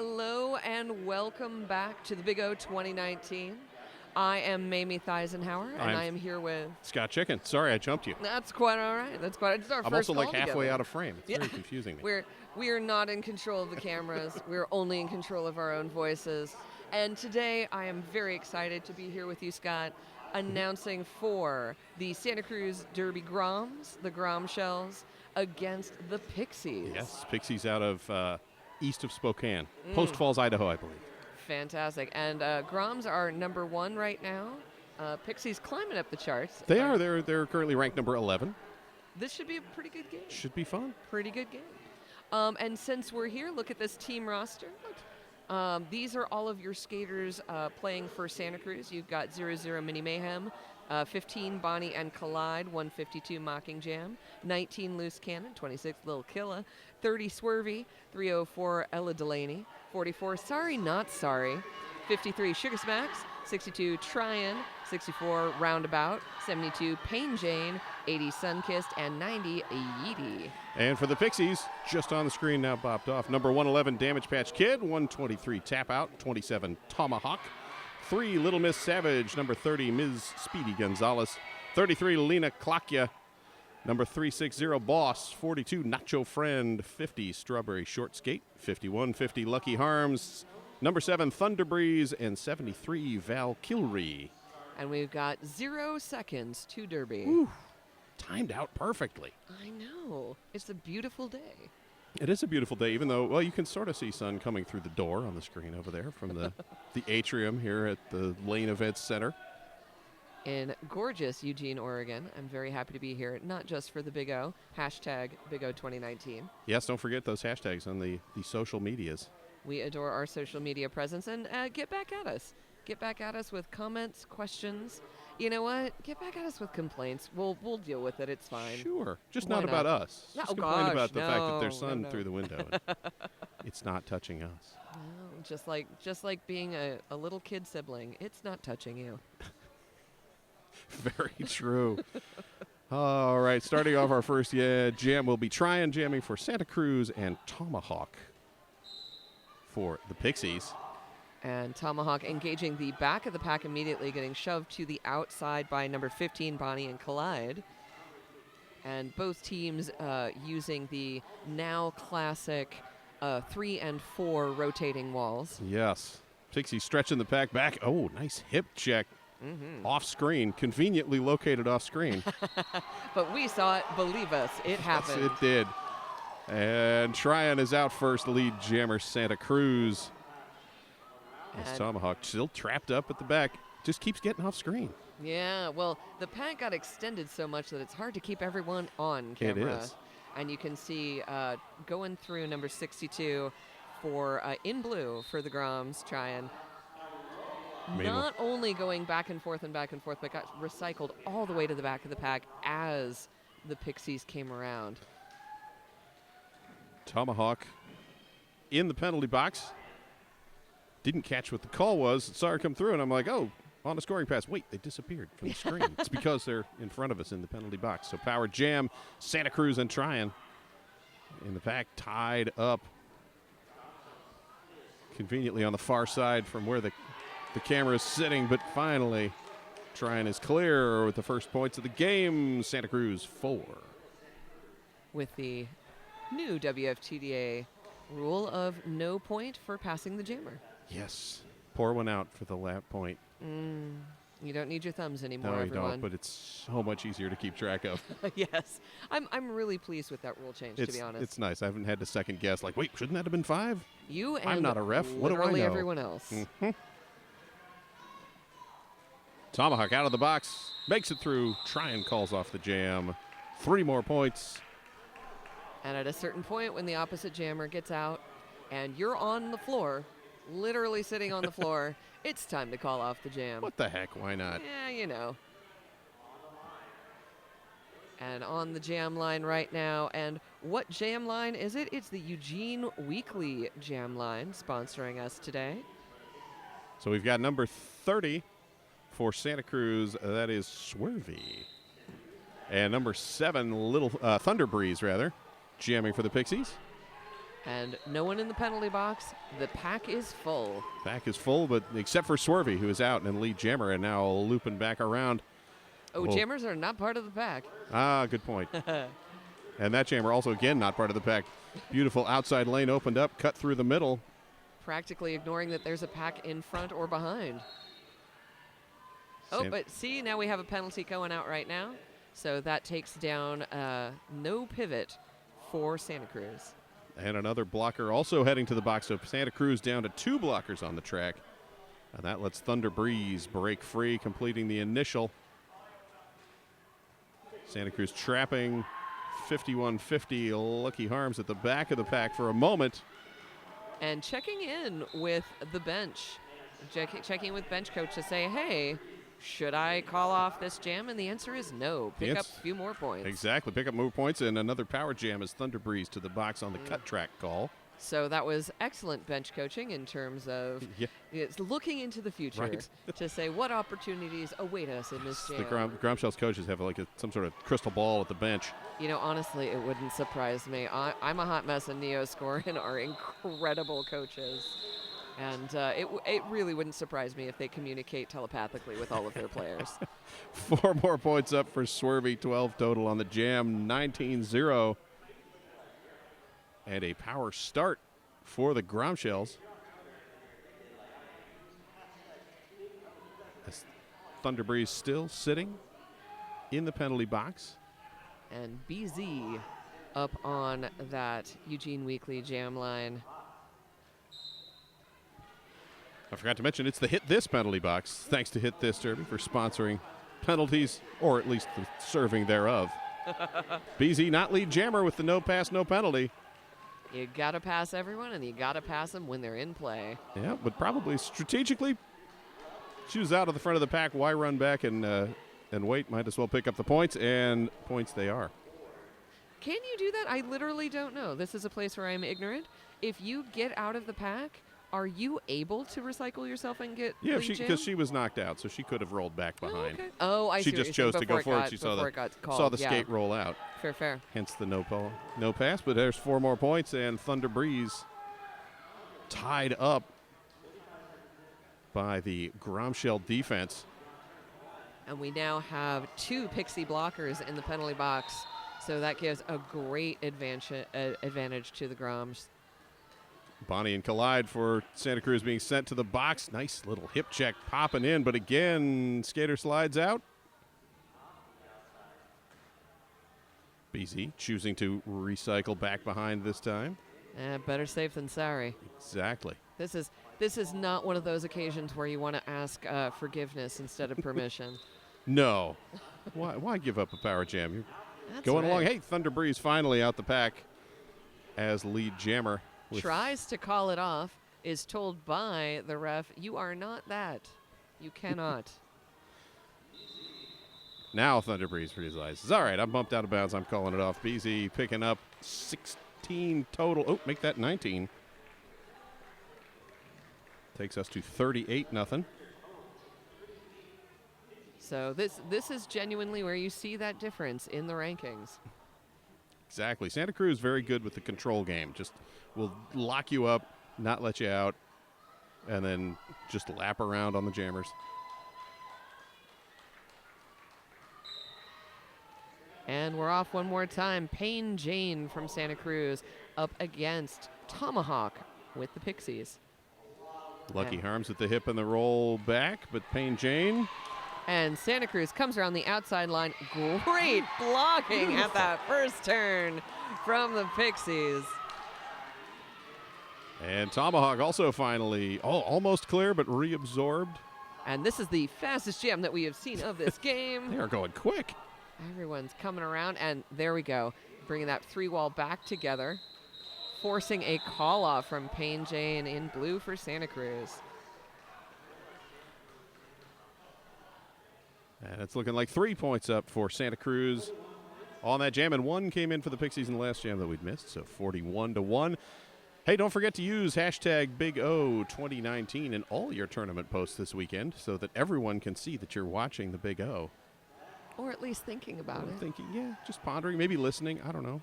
Hello and welcome back to the Big O 2019. I am Mamie Theisenhower, and I am here with Scott Chicken. Sorry, I jumped you. That's quite all right. That's quite. It's our I'm first also like call halfway together. out of frame. It's very confusing me. We are not in control of the cameras. We're only in control of our own voices. And today I am very excited to be here with you, Scott, announcing for the Santa Cruz Derby Groms, the Gromshells, against the Pixies. Yes, Pixies out of east of Spokane. Post Falls, Idaho, I believe. Fantastic. And Groms are number one right now. Pixies climbing up the charts. They are. They're currently ranked number 11. This should be a pretty good game. Should be fun. Pretty good game. And since we're here, look at this team roster. These are all of your skaters playing for Santa Cruz. You've got 00 Mini Mayhem, 15 Bonnie and Collide, 152 Mocking Jam, 19 Loose Cannon, 26 Lil Killa, 30 Swervy, 304 Ella Delaney, 44 Sorry Not Sorry, 53 Sugar Smacks, 62 Tryin', 64 Roundabout, 72 Pain Jane, 80 Sunkissed, and 90 Yeety. And for the Pixies, just on the screen now, bopped off. Number 111, Damage Patch Kid. 123, Tap Out. 27, Tomahawk. 3, Little Miss Savage. Number 30, Ms. Speedy Gonzalez. 33, Lena Klakya. Number 360, Boss. 42, Nacho Friend. 50, Strawberry Short Skate. 51, 50, Lucky Harms. Number 7, Thunder Breeze. And 73, Val Kilry. And we've got 0 seconds to Derby. Whew. Timed out perfectly. I know. It's a beautiful day. It is a beautiful day, even though, well, you can sort of see sun coming through the door on the screen over there from the atrium here at the Lane Events Center. In gorgeous Eugene, Oregon. I'm very happy to be here, not just for the Big O, hashtag Big O 2019. Yes, don't forget those hashtags on the social medias. We adore our social media presence, and get back at us. Get back at us with comments, questions. You know what? Get back at us with complaints. We'll deal with it. It's fine. Sure. Just Why not about us. No, Just complain about the fact that no, there's sun no. through the window. It's not touching us. No, just like being a little kid sibling. It's not touching you. Very true. All right, starting off our first jam, we'll be jamming for Santa Cruz and Tomahawk for the Pixies. And Tomahawk engaging the back of the pack immediately, getting shoved to the outside by number 15, Bonnie and Collide. And both teams using the now classic 3 and 4 rotating walls. Yes. Pixies stretching the pack back. Oh, nice hip check. Off screen, conveniently located off screen. But we saw it. Believe us, it happened. Yes, it did. And Tryon is out first, the lead jammer, Santa Cruz. As Tomahawk still trapped up at the back, just keeps getting off screen. Yeah, well, the pack got extended so much that it's hard to keep everyone on camera. It is. And you can see going through number 62 for in blue for the Groms, Tryon. Not only going back and forth, but got recycled all the way to the back of the pack as the Pixies came around. Tomahawk in the penalty box. Didn't catch what the call was. Saw her come through, and I'm like, oh, on a scoring pass. Wait, they disappeared from the screen. It's because they're in front of us in the penalty box. So power jam, Santa Cruz and Tryon in the pack, tied up conveniently on the far side from where the camera is sitting. But finally, Tryon is clear with the first points of the game. Santa Cruz 4. With the new WFTDA rule of no point for passing the jammer. Yes. Pour one out for the lap point. You don't need your thumbs anymore, No, you everyone. don't, but it's so much easier to keep track of. Yes. I'm really pleased with that rule change, to be honest. It's nice. I haven't had to second guess. Like, wait, shouldn't that have been 5? You and I'm not a ref. What do I literally know? everyone else. Tomahawk out of the box. Makes it through. Tryon calls off the jam. 3 more points. And at a certain point, when the opposite jammer gets out and you're on the floor, literally sitting on the floor, it's time to call off the jam. What the heck? Why not? Yeah, you know. And on the jam line right now, and what jam line is it? It's the Eugene Weekly Jam Line sponsoring us today. So we've got number 30 for Santa Cruz. That is Swervy. And number 7, Little Thunder Breeze, rather, jamming for the Pixies. And no one in the penalty box. The pack is full. Pack is full, but except for Swervey, who is out, and lead jammer, and now looping back around. Oh, jammers are not part of the pack. Ah, good point. And that jammer also, again, not part of the pack. Beautiful outside lane opened up, cut through the middle. Practically ignoring that there's a pack in front or behind. Oh, but see, now we have a penalty going out right now. So that takes down no pivot for Santa Cruz. And another blocker also heading to the box. So Santa Cruz down to 2 blockers on the track. And that lets Thunder Breeze break free, completing the initial. Santa Cruz trapping 5150. Lucky Harms at the back of the pack for a moment. And checking in with the bench. Checking with bench coach to say, hey, should I call off this jam? And the answer is no. Pick up a few more points. Exactly. Pick up more points. And another power jam as Thunder Breeze to the box on the cut track call. So that was excellent bench coaching in terms of it's looking into the future to say what opportunities await us in this jam. The Gromshells coaches have like some sort of crystal ball at the bench. You know, honestly, it wouldn't surprise me. I'm a hot mess in Neoscore and are incredible coaches. And it really wouldn't surprise me if they communicate telepathically with all of their players. 4 more points up for Swervey, 12 total on the jam, 19-0. And a power start for the Gromshells. As Thunder Breeze still sitting in the penalty box. And BZ up on that Eugene Weekly jam line. I forgot to mention it's the Hit This penalty box. Thanks to Hit This Derby for sponsoring penalties, or at least the serving thereof. BZ not lead jammer with the no pass, no penalty. You got to pass everyone, and you got to pass them when they're in play. Yeah, but probably strategically choose out of the front of the pack. Why run back and wait? Might as well pick up the points, and points they are. Can you do that? I literally don't know. This is a place where I'm ignorant. If you get out of the pack, are you able to recycle yourself and get because she was knocked out, so she could have rolled back behind. Oh, okay. Oh, I see. She just chose to go for it. She saw the skate roll out. Fair. Hence the no pass. But there's 4 more points, and Thunder Breeze tied up by the Gromshell defense. And we now have 2 Pixie blockers in the penalty box, so that gives a great advantage to the Groms. Bonnie and Collide for Santa Cruz being sent to the box. Nice little hip check popping in, but again, skater slides out. BZ choosing to recycle back behind this time. Better safe than sorry. Exactly. This is not one of those occasions where you want to ask forgiveness instead of permission. No. Why give up a power jam? You're going along. Hey, Thunder Breeze finally out the pack as lead jammer. Tries to call it off, is told by the ref, you are not that. You cannot. Now Thunder Breeze realizes, all right, I'm bumped out of bounds. I'm calling it off. BZ picking up 16 total. Oh, make that 19. Takes us to 38-0. So this is genuinely where you see that difference in the rankings. Exactly. Santa Cruz very good with the control game. Just will lock you up, not let you out, and then just lap around on the jammers. And we're off one more time. Payne Jane from Santa Cruz up against Tomahawk with the Pixies. Lucky Harms at the hip and the roll back, but Payne Jane. And Santa Cruz comes around the outside line. Great blocking at that first turn from the Pixies. And Tomahawk also finally almost clear, but reabsorbed. And this is the fastest jam that we have seen of this game. They are going quick. Everyone's coming around, and there we go. Bringing that 3-wall back together. Forcing a call-off from Payne Jane in blue for Santa Cruz. And it's looking like 3 points up for Santa Cruz on that jam, and 1 came in for the Pixies in the last jam that we'd missed, so 41-1. Hey, don't forget to use hashtag BigO2019 in all your tournament posts this weekend so that everyone can see that you're watching the Big O. Or at least thinking about it. Thinking, yeah, just pondering, maybe listening, I don't know,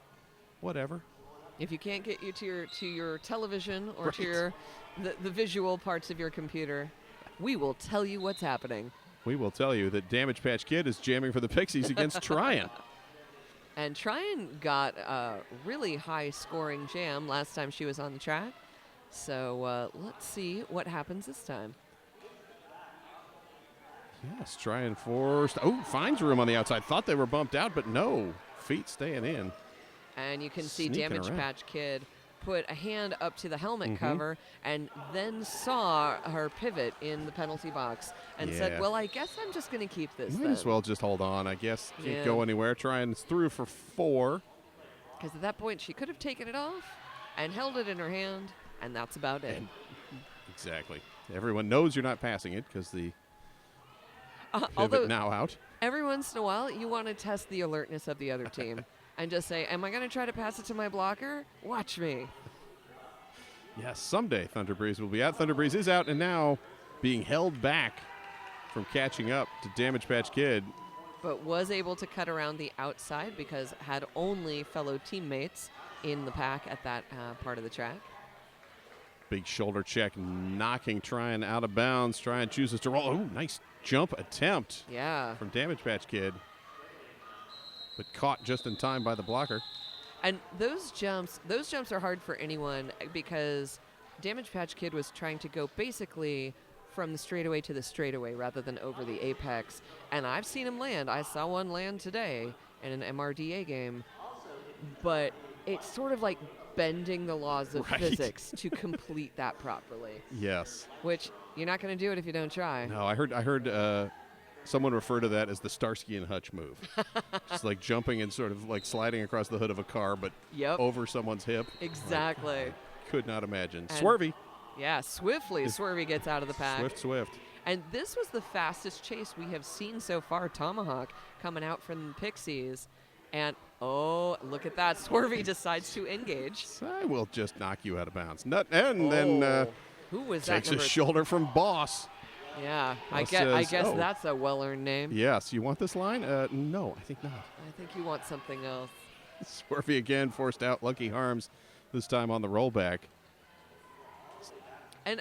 whatever. If you can't get you to your television or Right. to your the visual parts of your computer, we will tell you what's happening. We will tell you that Damage Patch Kid is jamming for the Pixies against Tryon. And Tryon got a really high scoring jam last time she was on the track. So let's see what happens this time. Yes, Tryon forced. Oh, finds room on the outside. Thought they were bumped out, but no. Feet staying in. And you can see Sneaking Damage around. Patch Kid put a hand up to the helmet cover and then saw her pivot in the penalty box and Yeah. said, well, I guess I'm just going to keep this Might then. as well just hold on, I guess. Can't Yeah. go anywhere. Tryon's through for 4. Because at that point, she could have taken it off and held it in her hand, and that's about it. Exactly. Everyone knows you're not passing it because the Although pivot now out. every once in a while, you want to test the alertness of the other team and just say, am I going to try to pass it to my blocker? Watch me. Yes, someday Thunder Breeze will be out. Thunder Breeze is out and now being held back from catching up to Damage Patch Kid. But was able to cut around the outside because had only fellow teammates in the pack at that part of the track. Big shoulder check, knocking Tryon out of bounds. Tryon chooses to roll. Oh, nice jump attempt Yeah. from Damage Patch Kid. But caught just in time by the blocker. And those jumps are hard for anyone because Damage Patch Kid was trying to go basically from the straightaway to the straightaway rather than over the apex. And I've seen him land. I saw one land today in an MRDA game. But it's sort of like bending the laws of Right. physics to complete that properly, Yes. which you're not going to do it if you don't try. No, I heard someone refer to that as the Starsky and Hutch move. Just like jumping and sort of like sliding across the hood of a car, but Yep. over someone's hip. Exactly. Could not imagine. And Swervy. Yeah, swiftly Swervy gets out of the pack. Swift. And this was the fastest chase we have seen so far. Tomahawk coming out from the Pixies. And, oh, look at that. Swervy decides to engage. I will just knock you out of bounds. Then Who was that takes a number? shoulder from Boss. Yeah, I Boss guess says, "Oh." that's a well-earned name. Yes, you want this line? No, I think not. I think you want something else. Swervy again forced out. Lucky Harms this time on the rollback. And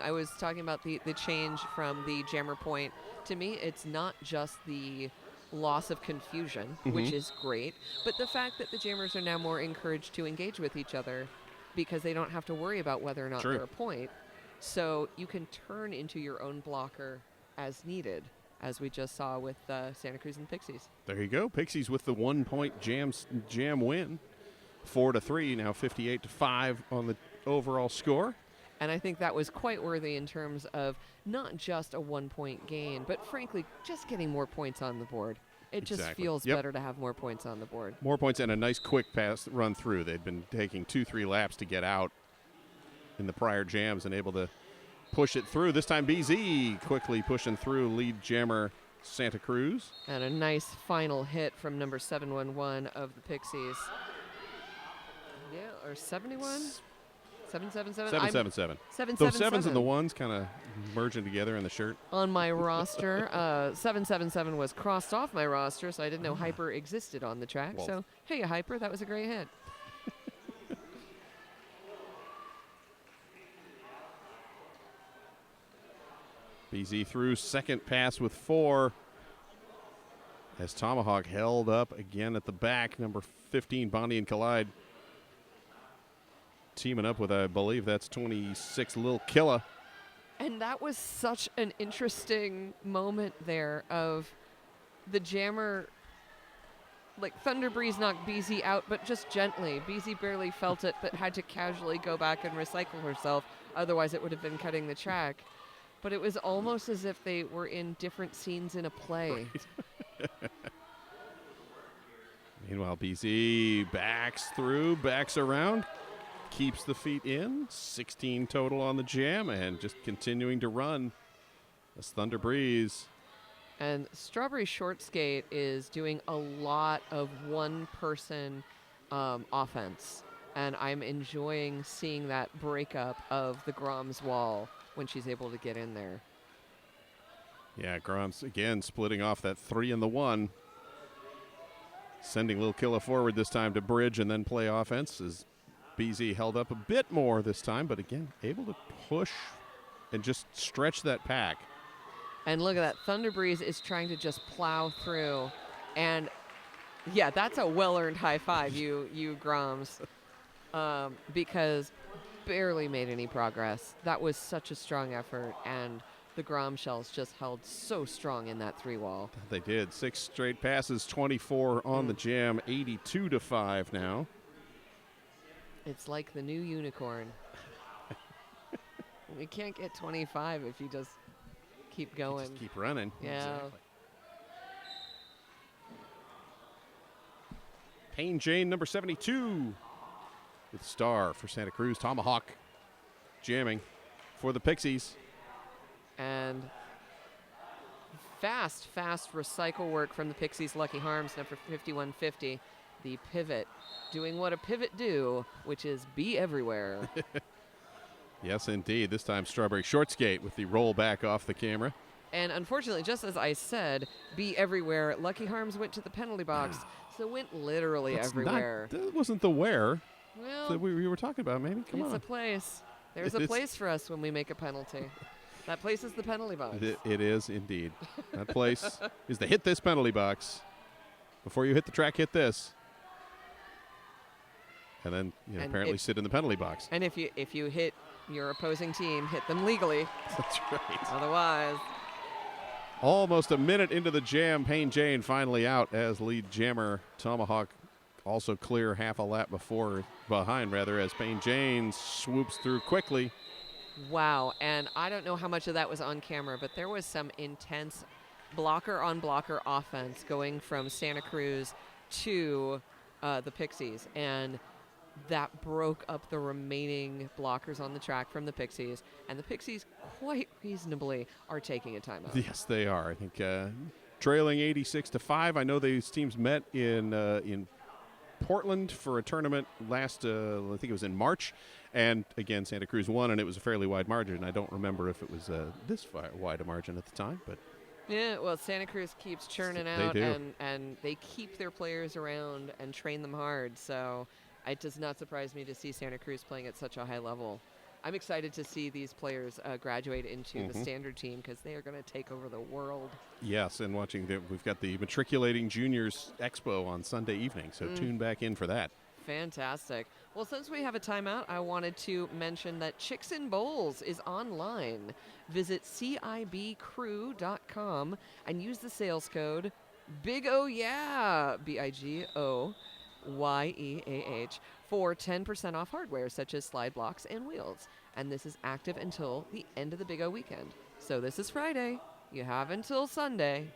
I was talking about the change from the jammer point. To me, it's not just the loss of confusion, which is great, but the fact that the jammers are now more encouraged to engage with each other because they don't have to worry about whether or not True. they're a point. So you can turn into your own blocker as needed, as we just saw with Santa Cruz and Pixies. There you go. Pixies with the 1-point jam win. 4-3, now 58-5 on the overall score. And I think that was quite worthy in terms of not just a 1-point gain, but frankly, just getting more points on the board. It just Exactly. feels Yep. better to have more points on the board. More points and a nice quick pass run through. They'd been taking 2-3 laps to get out in the prior jams and able to push it through. This time BZ quickly pushing through lead jammer Santa Cruz. And a nice final hit from number 711 of the Pixies. Yeah, or 71? 777? 777. Those 777. sevens and the ones kind of merging together in the shirt. On my roster, 777 was crossed off my roster, so I didn't know Hyper existed on the track. Well. So, hey, Hyper, that was a great hit. BZ through second pass with 4. As Tomahawk held up again at the back. Number 15, Bonnie and Collide. Teaming up with, I believe that's 26, Lil Killa. And that was such an interesting moment there of the jammer, like Thunder Breeze knocked BZ out, but just gently. BZ barely felt it, but had to casually go back and recycle herself. Otherwise, it would have been cutting the track. But it was almost as if they were in different scenes in a play. Meanwhile, BZ backs through, backs around, keeps the feet in. 16 total on the jam and just continuing to run as Thunder Breeze. And Strawberry Short Skate is doing a lot of one-person offense. And I'm enjoying seeing that breakup of the Groms wall when she's able to get in there. Yeah, Groms again splitting off that 3 and the 1. Sending Lil Killa forward this time to bridge and then play offense as BZ held up a bit more this time, but again, able to push and just stretch that pack. And look at that. Thunder Breeze is trying to just plow through. And, yeah, that's a well-earned high five, you Groms, because barely made any progress. That was such a strong effort, and the Gromshells just held so strong in that 3-wall. They did. 6 straight passes, 24 on the jam, 82-5 now. It's like the new unicorn. We can't get 25 if you just keep going. Just keep running. Yeah. Exactly. Payne Jane, number 72, with star for Santa Cruz. Tomahawk jamming for the Pixies. And fast recycle work from the Pixies' Lucky Harms, number 5150. The pivot, doing what a pivot do, which is be everywhere. Yes, indeed. This time Strawberry short skate with the roll back off the camera. And unfortunately, just as I said, be everywhere, Lucky Harms went to the penalty box, so went literally everywhere. That wasn't the where Well, that we were talking about, maybe. Come it's on. a place. There's a place for us when we make a penalty. That place is the penalty box. It is indeed. That place is the hit this penalty box. Before you hit the track, hit this. And then And apparently sit in the penalty box. And if you hit your opposing team, hit them legally. That's right. Otherwise, Almost a minute into the jam, Payne Jane finally out as lead jammer. Tomahawk also clear half a lap behind as Payne Jane swoops through quickly. wow. And I don't know how much of that was on camera, but there was some intense blocker-on-blocker offense going from Santa Cruz to the Pixies. And that broke up the remaining blockers on the track from the Pixies. And the Pixies, quite reasonably, are taking a timeout. Yes, they are. I think trailing 86-5. I know these teams met in Portland for a tournament last, I think it was in March. And again, Santa Cruz won, and it was a fairly wide margin. I don't remember if it was this wide a margin at the time, but yeah, well, Santa Cruz keeps churning They out, do. and they keep their players around and train them hard. So it does not surprise me to see Santa Cruz playing at such a high level. I'm excited to see these players graduate into the standard team because they are going to take over the world. yes, and we've got the Matriculating Juniors Expo on Sunday evening, so tune back in for that. Fantastic. Well, since we have a timeout, I wanted to mention that Chicks and Bowls is online. Visit cibcrew.com and use the sales code BIGOYEAH, BIGOYEAH, for 10% off hardware such as slide blocks and wheels. And this is active until the end of the Big O weekend. So this is Friday. You have until Sunday.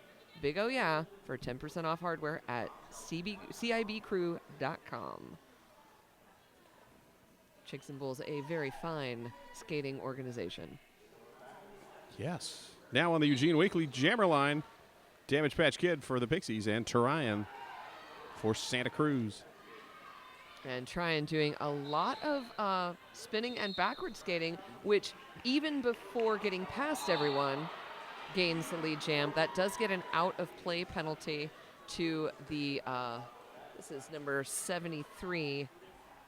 Big O Yeah for 10% off hardware at cibcrew.com. Chicks and Bulls, a very fine skating organization. Yes. Now on the Eugene Weekly Jammer line, Damage Patch Kid for the Pixies and Turian for Santa Cruz. And Tryon doing a lot of spinning and backward skating, which even before getting past everyone, gains the lead jam. That does get an out-of-play penalty to the, this is number 73.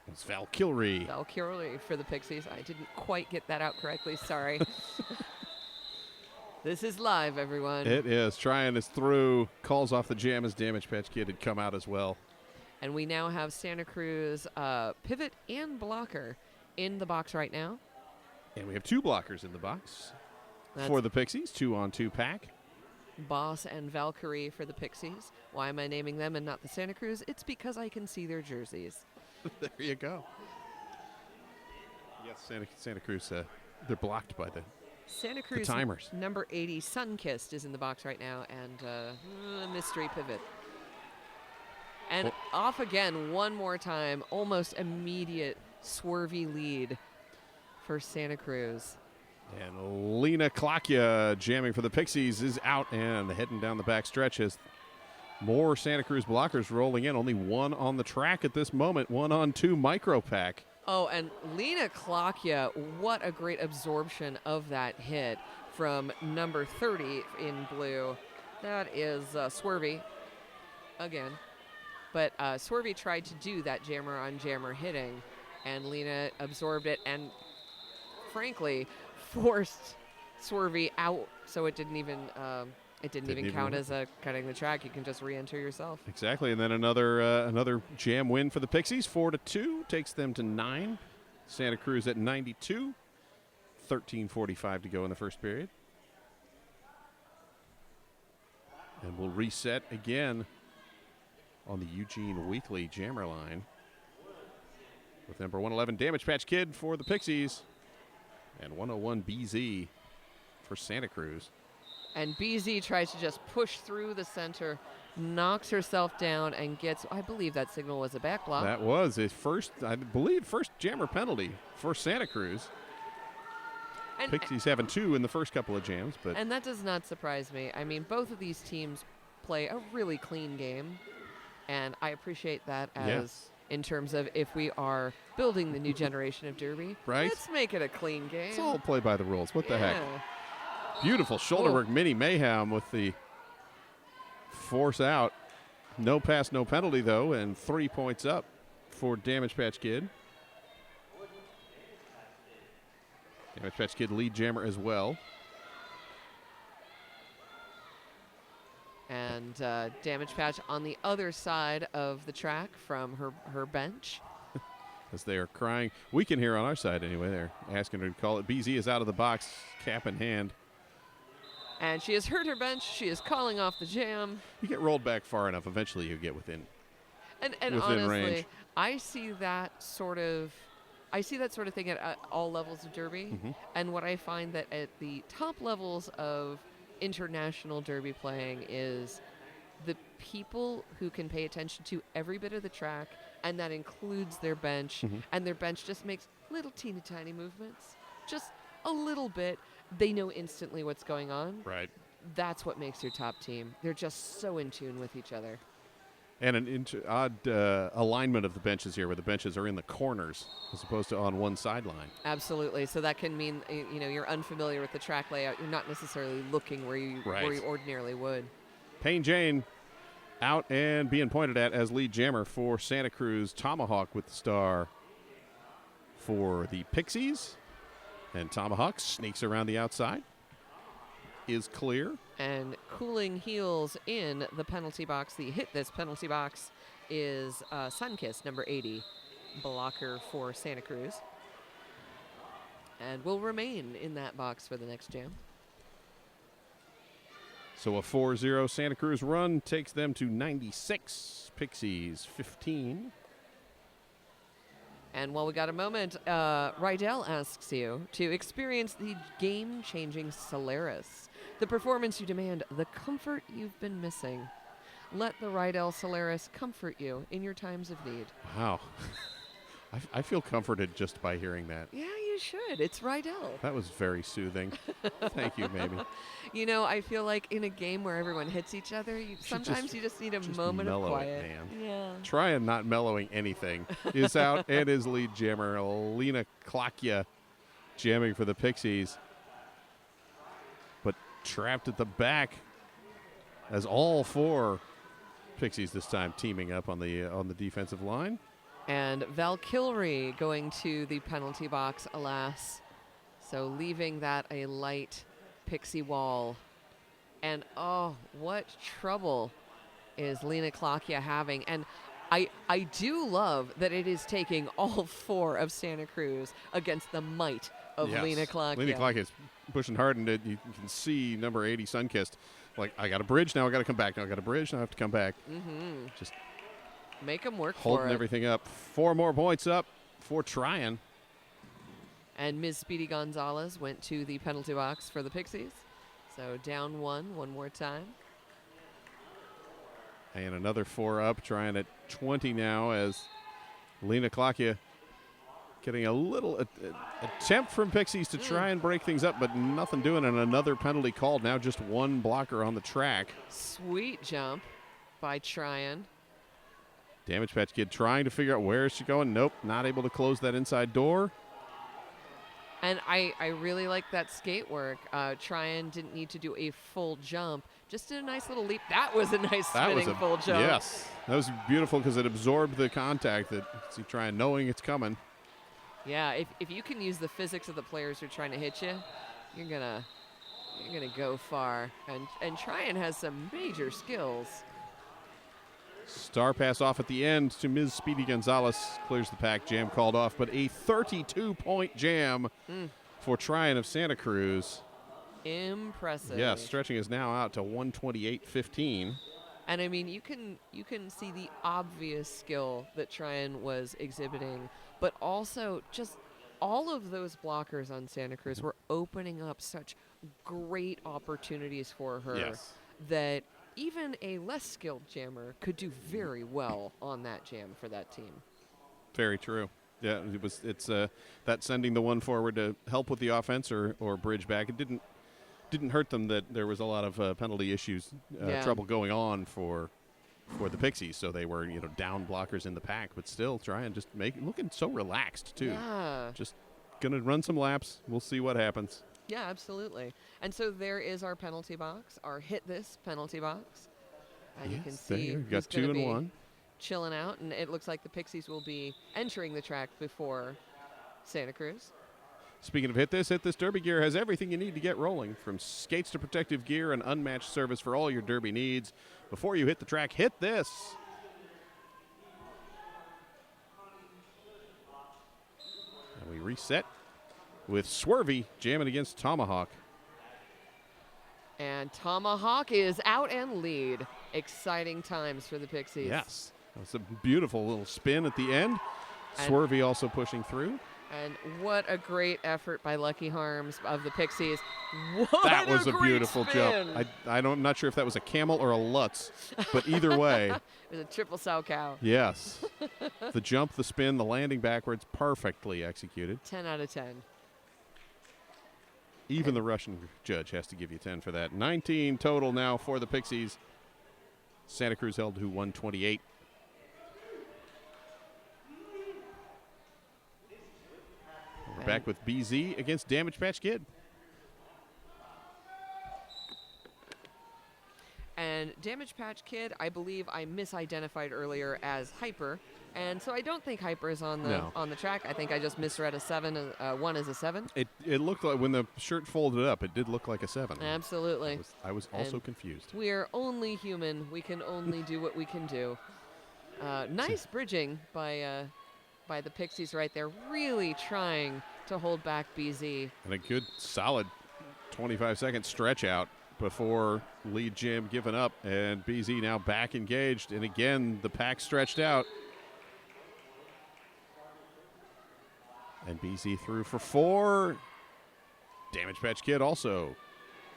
It's Valkyrie. Valkyrie for the Pixies. I didn't quite get that out correctly. Sorry. This is live, everyone. It is. Tryon is through. Calls off the jam as Damage Patch Kid had come out as well. And we now have Santa Cruz pivot and blocker in the box right now. And we have 2 blockers in the box That's for the Pixies. 2-on-2 pack. Boss and Valkyrie for the Pixies. Why am I naming them and not the Santa Cruz? It's because I can see their jerseys. There you go. Yes, Santa Cruz, they're blocked by the Santa Cruz timers. number 80, Sunkissed, is in the box right now, and mystery pivot. And off again one more time, almost immediate swervy lead for Santa Cruz. And Lena Klakya jamming for the Pixies is out and heading down the back stretch as more Santa Cruz blockers rolling in. Only 1 on the track at this moment. 1-on-2 micro pack. Oh, and Lena Klakya, what a great absorption of that hit from number 30 in blue. That is swervy again. But Swervy tried to do that jammer on jammer hitting, and Lena absorbed it and, frankly, forced Swervy out, so it didn't even count as a cutting the track. You can just re-enter yourself. Exactly, and then another jam win for the Pixies, 4-2, takes them to 9. Santa Cruz at 92, 13:45 to go in the first period. And we'll reset again on the Eugene Weekly Jammer line with number 111 Damage Patch Kid for the Pixies and 101 BZ for Santa Cruz. And BZ tries to just push through the center, knocks herself down, and gets, I believe that signal was a back block. That was his first jammer penalty for Santa Cruz. And Pixies having 2 in the first couple of jams. And that does not surprise me. I mean, both of these teams play a really clean game, and I appreciate that as in terms of if we are building the new generation of Derby, right? Let's make it a clean game. It's all play by the rules. What the heck? Beautiful shoulder work, Mini Mayhem with the force out. No pass, no penalty, though, and 3 points up for Damage Patch Kid. Damage Patch Kid lead jammer as well. And Damage Patch on the other side of the track from her bench. As they are crying. We can hear on our side anyway. They're asking her to call it. BZ is out of the box, cap in hand. And she has hurt her bench. She is calling off the jam. You get rolled back far enough, eventually you get within honestly, range. I see that sort of thing at all levels of Derby. Mm-hmm. And what I find that at the top levels of international Derby playing is the people who can pay attention to every bit of the track, and that includes their bench, and their bench just makes little teeny tiny movements, just a little bit. They know instantly what's going on. Right. That's what makes your top team. They're just so in tune with each other. And an odd alignment of the benches here, where the benches are in the corners as opposed to on one sideline. Absolutely. So that can mean you're unfamiliar with the track layout. You're not necessarily looking where you ordinarily would. Payne Jane out and being pointed at as lead jammer for Santa Cruz. Tomahawk with the star for the Pixies. And Tomahawk sneaks around the outside. Is clear. And cooling heels in the penalty box. The hit this penalty box is Sunkiss, number 80, blocker for Santa Cruz. And will remain in that box for the next jam. So a 4-0 Santa Cruz run takes them to 96. Pixies 15. And while we got a moment, Rydell asks you to experience the game-changing Solaris, the performance you demand, the comfort you've been missing. Let the Rydell Solaris comfort you in your times of need. Wow. I feel comforted just by hearing that. Yeah, you should. It's Rydell. That was very soothing. Thank you, baby. I feel like in a game where everyone hits each other, sometimes you just need a moment of quiet. Man. Yeah. Trying not mellowing anything is out, and his lead jammer, Lena Klakya, jamming for the Pixies. But trapped at the back as all 4 Pixies this time teaming up on the defensive line. And Valkyrie going to the penalty box, alas. So leaving that a light Pixie wall. And oh, what trouble is Lena Klakya having. And I do love that it is taking all 4 of Santa Cruz against the might of Lena Klakya. Lena Klakya is pushing hard, and you can see number 80, Sunkissed. Like, I got a bridge, now I got to come back. Now I got a bridge, now I have to come back. Mm-hmm. Just make them work for it. Holding everything up. 4 more points up for trying. And Ms. Speedy Gonzalez went to the penalty box for the Pixies. So down 1 more time. And another 4 up, trying at 20 now as Lena Klakya getting a little attempt from Pixies to try and break things up, but nothing doing, and another penalty called. Now just 1 blocker on the track. Sweet jump by Tryon. Damage Patch Kid trying to figure out where is she going. Nope, not able to close that inside door. And I really like that skate work. Tryon didn't need to do a full jump, just did a nice little leap. That was a nice spinning full jump. Yes, that was beautiful because it absorbed the contact that Tryon knowing it's coming. Yeah, if you can use the physics of the players who are trying to hit you, you're gonna go far. And Tryon has some major skills. Star pass off at the end to Ms. Speedy Gonzalez. Clears the pack. Jam called off, but a 32-point jam for Tryon of Santa Cruz. Impressive. Yeah, stretching is now out to 128.15. And I mean, you can see the obvious skill that Tryon was exhibiting, but also just all of those blockers on Santa Cruz were opening up such great opportunities for her that even a less skilled jammer could do very well on that jam for that team. Very true. Yeah, it's that sending the one forward to help with the offense or bridge back. It didn't hurt them that there was a lot of penalty issues, trouble going on for the Pixies. So they were down blockers in the pack, but still trying just looking so relaxed too. Yeah. Just gonna run some laps. We'll see what happens. Yeah, absolutely. And so there is our penalty box, our hit this penalty box. And you can see you've got 2 and 1. Chilling out, and it looks like the Pixies will be entering the track before Santa Cruz. Speaking of hit this Derby gear has everything you need to get rolling, from skates to protective gear and unmatched service for all your Derby needs. Before you hit the track, hit this. And we reset with Swervy jamming against Tomahawk. And Tomahawk is out and lead. Exciting times for the Pixies. Yes. That's a beautiful little spin at the end. Swervy also pushing through. And what a great effort by Lucky Harms of the Pixies. That was a beautiful spin. jump. I'm not sure if that was a camel or a Lutz, but either way. It was a triple sow cow. Yes. The jump, the spin, the landing backwards, perfectly executed. 10 out of 10. Even the Russian judge has to give you 10 for that. 19 total now for the Pixies. Santa Cruz held to 128. We're back with BZ against Damage Patch Kid. And Damage Patch Kid, I believe I misidentified earlier as Hyper. And so I don't think Hyper is on the track. I think I just misread a 7. 1 is a 7. It looked like, when the shirt folded up, it did look like a 7. Absolutely. I was also confused. We are only human. We can only do what we can do. Nice bridging by the Pixies right there, really trying to hold back BZ. And a good, solid 25-second stretch out before lead jam giving up. And BZ now back engaged. And again, the pack stretched out. And BZ through for 4. Damage Patch Kid also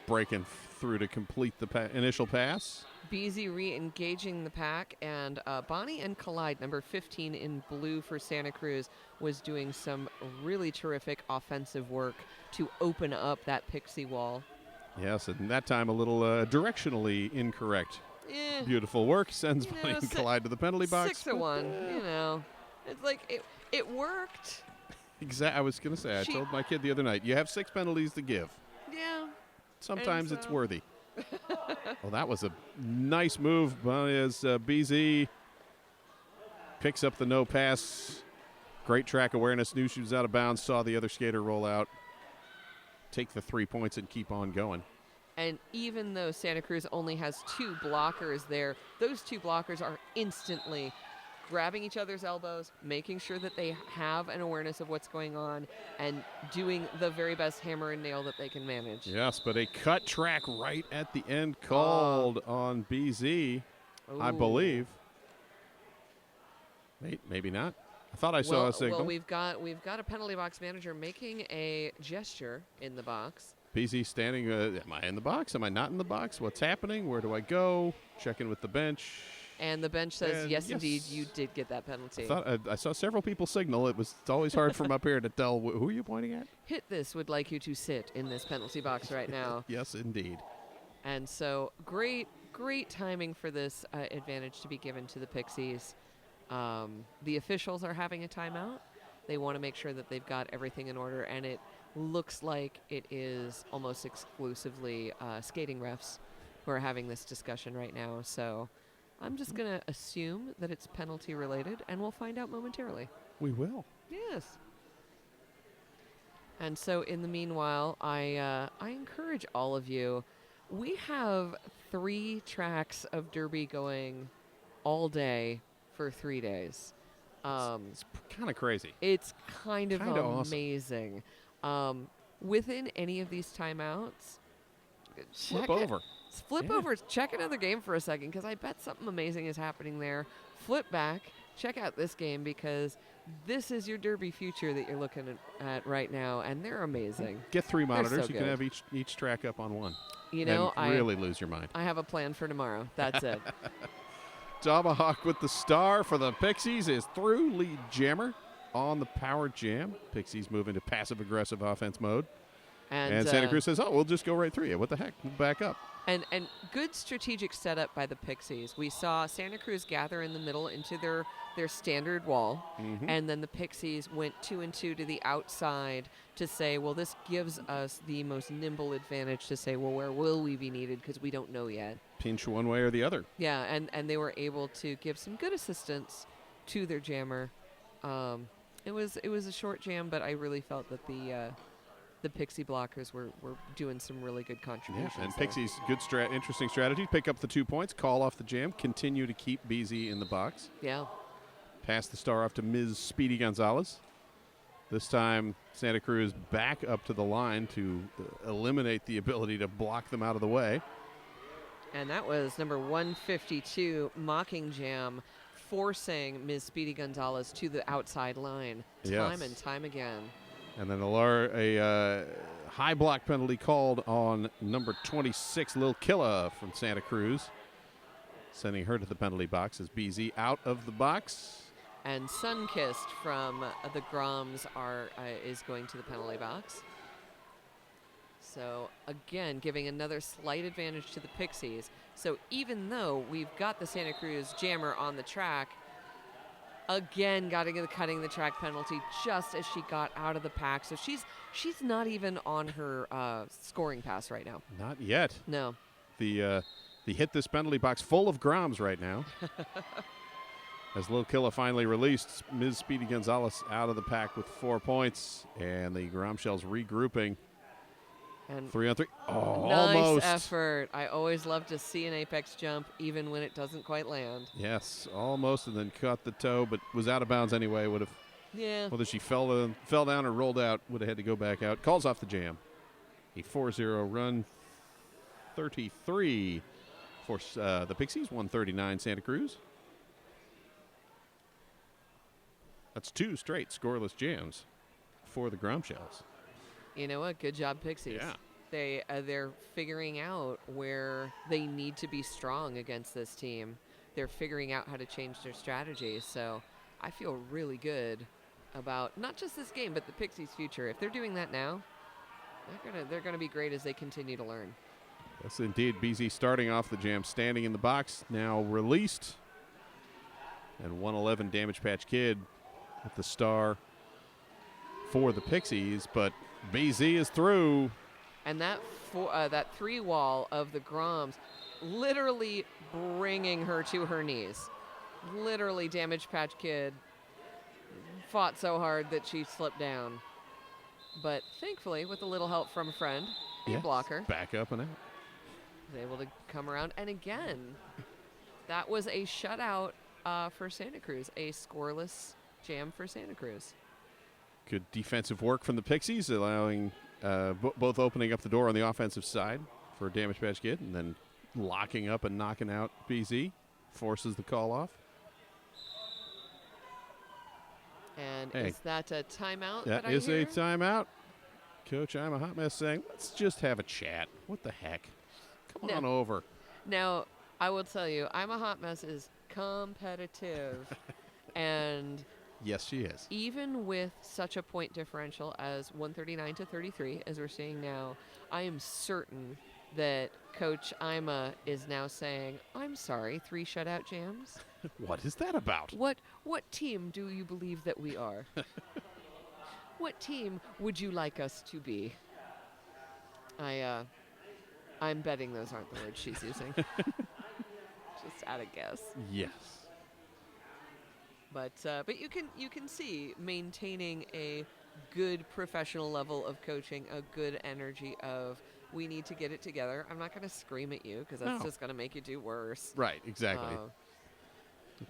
breaking through to complete the initial pass. BZ re-engaging the pack, and Bonnie and Collide, number 15 in blue for Santa Cruz, was doing some really terrific offensive work to open up that Pixie wall. Yes, and that time a little directionally incorrect. Beautiful work. Sends Bonnie and Collide to the penalty box. 6-1, It's like it worked. I was going to say, I told my kid the other night, you have 6 penalties to give. Yeah. Sometimes it's worthy. Well, that was a nice move as BZ picks up the no pass. Great track awareness. Knew she was out of bounds. Saw the other skater roll out. Take the 3 points and keep on going. And even though Santa Cruz only has 2 blockers there, those 2 blockers are instantly grabbing each other's elbows, making sure that they have an awareness of what's going on, and doing the very best hammer and nail that they can manage. Yes, but a cut track right at the end called on BZ, I believe. Wait, maybe not. I thought I saw a signal. Well, we've got a penalty box manager making a gesture in the box. BZ standing, am I in the box? Am I not in the box? What's happening? Where do I go? Checking with the bench. And the bench says, yes, indeed, you did get that penalty. I saw several people signal. It's always hard from up here to tell who are you pointing at? Hit This would like you to sit in this penalty box right now. Yes, indeed. And so great timing for this advantage to be given to the Pixies. The officials are having a timeout. They want to make sure that they've got everything in order, and it looks like it is almost exclusively skating refs who are having this discussion right now. So I'm just going to assume that it's penalty related, and we'll find out momentarily. We will. Yes. And so in the meanwhile, I encourage all of you. We have 3 tracks of Derby going all day for 3 days. It's kind of crazy. It's kind of Kinda awesome. amazing. Within any of these timeouts, Flip over. Flip Yeah. over. Check another game for a second, because I bet something amazing is happening there. Flip back. Check out this game, because this is your Derby future that you're looking at right now, and they're amazing. Get 3 monitors. so You can good. have each track up on one. You know, and really lose your mind. I have a plan for tomorrow. That's it. Tomahawk with the star for the Pixies is through. Lead jammer on the power jam. Pixies move into passive-aggressive offense mode. And Santa Cruz says, we'll just go right through you. What the heck? We'll back up. And good strategic setup by the Pixies. We saw Santa Cruz gather in the middle into their standard wall, and then the Pixies went 2 and 2 to the outside to say, well, this gives us the most nimble advantage to say, well, where will we be needed, because we don't know yet. Pinch one way or the other. Yeah, and they were able to give some good assistance to their jammer. It was a short jam, but I really felt that the Pixie blockers were doing some really good contributions. Yeah, and there. Pixies, good interesting strategy. Pick up the 2 points, call off the jam, continue to keep BZ in the box. Yeah. Pass the star off to Ms. Speedy Gonzalez. This time, Santa Cruz back up to the line to eliminate the ability to block them out of the way. And that was number 152, Mocking Jam, forcing Ms. Speedy Gonzalez to the outside line time and time again. And then a high block penalty called on number 26, Lil Killa from Santa Cruz, sending her to the penalty box as BZ out of the box. And Sunkissed from the Groms is going to the penalty box. So, again, giving another slight advantage to the Pixies. So even though we've got the Santa Cruz jammer on the track, again, cutting the track penalty just as she got out of the pack. So she's not even on her scoring pass right now. Not yet. No. The hit this penalty box full of Groms right now. As Lil Killa finally released Ms. Speedy Gonzalez out of the pack with 4 points, and the Gromshells regrouping. And 3 on 3. Oh, nice almost. effort. I always love to see an apex jump, even when it doesn't quite land. Yes, almost, and then caught the toe, but was out of bounds anyway. Would have. Yeah. Whether she fell down or rolled out, would have had to go back out. Calls off the jam. A 4-0 run. 33 for the Pixies. 139 Santa Cruz. That's 2 straight scoreless jams for the Gromshells. You know what? Good job, Pixies. Yeah. They're figuring out where they need to be strong against this team. They're figuring out how to change their strategy. So I feel really good about not just this game, but the Pixies' future. If they're doing that now, they're gonna be great as they continue to learn. Yes, indeed. BZ starting off the jam, standing in the box, now released. And 111 Damage Patch Kid with the star for the Pixies, but BZ is through. And that 3 wall of the Groms literally bringing her to her knees. Literally, Damage Patch Kid fought so hard that she slipped down. But thankfully, with a little help from a friend, a blocker, back up and out. was able to come around. And again, that was a shutout for Santa Cruz, a scoreless jam for Santa Cruz. Good defensive work from the Pixies, allowing both opening up the door on the offensive side for Damage Patch Kid, and then locking up and knocking out BZ, forces the call off. And Hey. is that a timeout? That I is hear? a timeout. Coach, I'm a hot mess saying, let's just have a chat. What the heck? Come on over. Now, I will tell you, I'm a Hot Mess is competitive. And Yes, she is. even with such a point differential as 139 to 33, as we're seeing now, I am certain that Coach Ima is now saying, I'm sorry, 3 shutout jams? What is that about? What team do you believe that we are? what team would you like us to be? I'm betting those aren't the words she's using. Just at a guess. Yes. But you can see maintaining a good professional level of coaching, a good energy of we need to get it together. I'm not going to scream at you because that's just going to make you do worse. Right, exactly.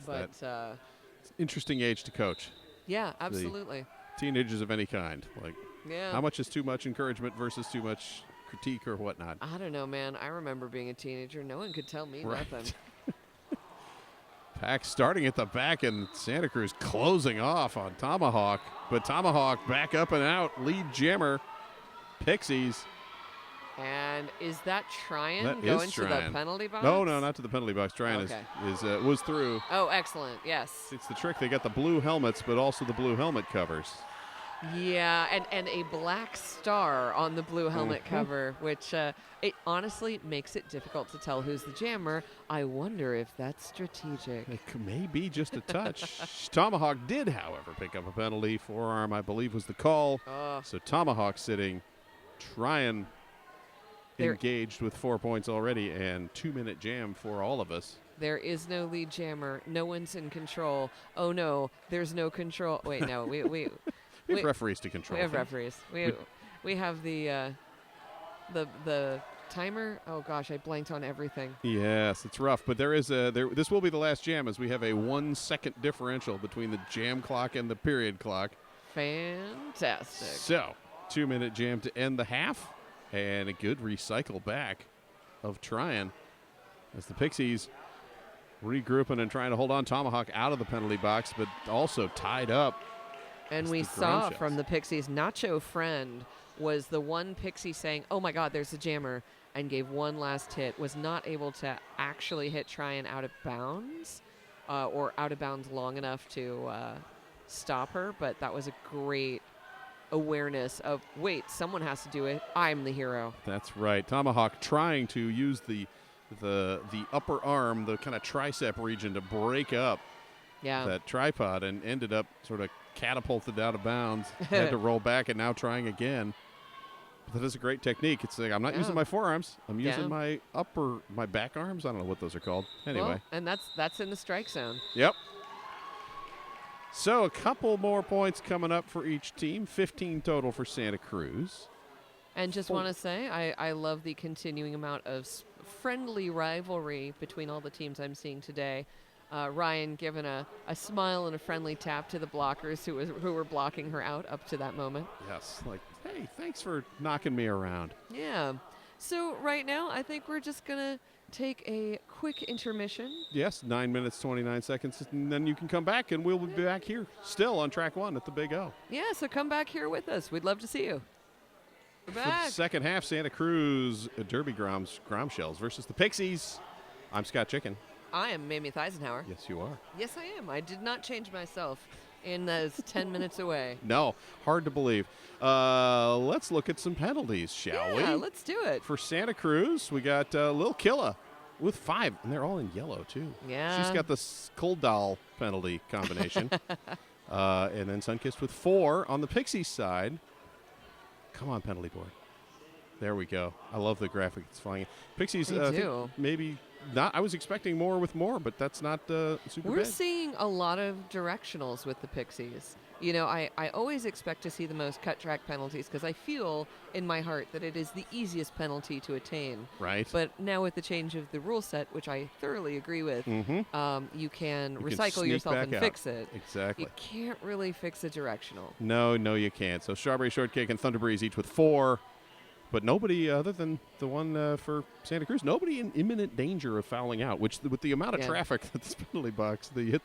It's interesting age to coach. Yeah, absolutely. Teenagers of any kind. Like, yeah. How much is too much encouragement versus too much critique or whatnot? I don't know, man. I remember being a teenager. No one could tell me nothing. Pack starting at the back and Santa Cruz closing off on Tomahawk. But Tomahawk back up and out. Lead jammer. Pixies. And is that Tryon That going is to the Tryon. penalty box? No, not to the penalty box. Tryon was through. Oh, excellent. Yes. It's the trick. They got the blue helmets, but also the blue helmet covers. Yeah, and a black star on the blue helmet cover, which it honestly makes it difficult to tell who's the jammer. I wonder if that's strategic. It may be just a touch. Tomahawk did, however, pick up a penalty. Forearm, I believe, was the call. So Tomahawk sitting. Tryon engaged with 4 points already, and 2-minute jam for all of us. There is no lead jammer. No one's in control. Oh, no, there's no control. Wait, no, we have referees to control. We have referees. We have the timer. Oh gosh, I blanked on everything. Yes, it's rough, but this will be the last jam as we have a 1 second differential between the jam clock and the period clock. Fantastic. So, 2-minute jam to end the half, and a good recycle back of Tryon as the Pixies regrouping and trying to hold on. Tomahawk out of the penalty box, but also tied up. And we saw from the Pixies, Nacho Friend was the one Pixie saying, oh my God, there's a jammer, and gave one last hit, was not able to actually hit Tryon out of bounds or out of bounds long enough to stop her, but that was a great awareness of, wait, someone has to do it. I'm the hero. That's right. Tomahawk trying to use the upper arm, the kind of tricep region to break up that tripod, and ended up sort of catapulted out of bounds. Had to roll back and now trying again. But that is a great technique. It's like I'm not using my forearms. I'm using my back arms. I don't know what those are called. Anyway. Well, and that's in the strike zone. Yep. So a couple more points coming up for each team. 15 total for Santa Cruz. And just want to say, I love the continuing amount of friendly rivalry between all the teams I'm seeing today. Ryan giving a smile and a friendly tap to the blockers who were blocking her out up to that moment. Yes, like, hey, thanks for knocking me around. Yeah. So right now, I think we're just going to take a quick intermission. Yes, 9 minutes, 29 seconds, and then you can come back, and we'll be back here still on track 1 at the Big O. Yeah, so come back here with us. We'd love to see you. We're back. For the second half, Santa Cruz Derby Gromshells versus the Pixies. I'm Scott Chicken. I am Mamie Eisenhower. Yes, you are. Yes, I am. I did not change myself in those 10 minutes away. No, hard to believe. Let's look at some penalties, shall we? Yeah, let's do it. For Santa Cruz, we got Lil Killa with 5, and they're all in yellow, too. Yeah. She's got the cold doll penalty combination. And then Sunkissed with 4 on the Pixies side. Come on, penalty board. There we go. I love the graphic that's flying. Pixies, maybe not. I was expecting more with more, but that's not super We're bad. seeing a lot of directionals with the Pixies. You know, I always expect to see the most cut track penalties because I feel in my heart that it is the easiest penalty to attain. Right. But now with the change of the rule set, which I thoroughly agree with, you can recycle yourself and fix it. Exactly. You can't really fix a directional. No, you can't. So Strawberry Shortcake and Thunder Breeze each with 4. But nobody other than the one for Santa Cruz, nobody in imminent danger of fouling out, which with the amount of traffic that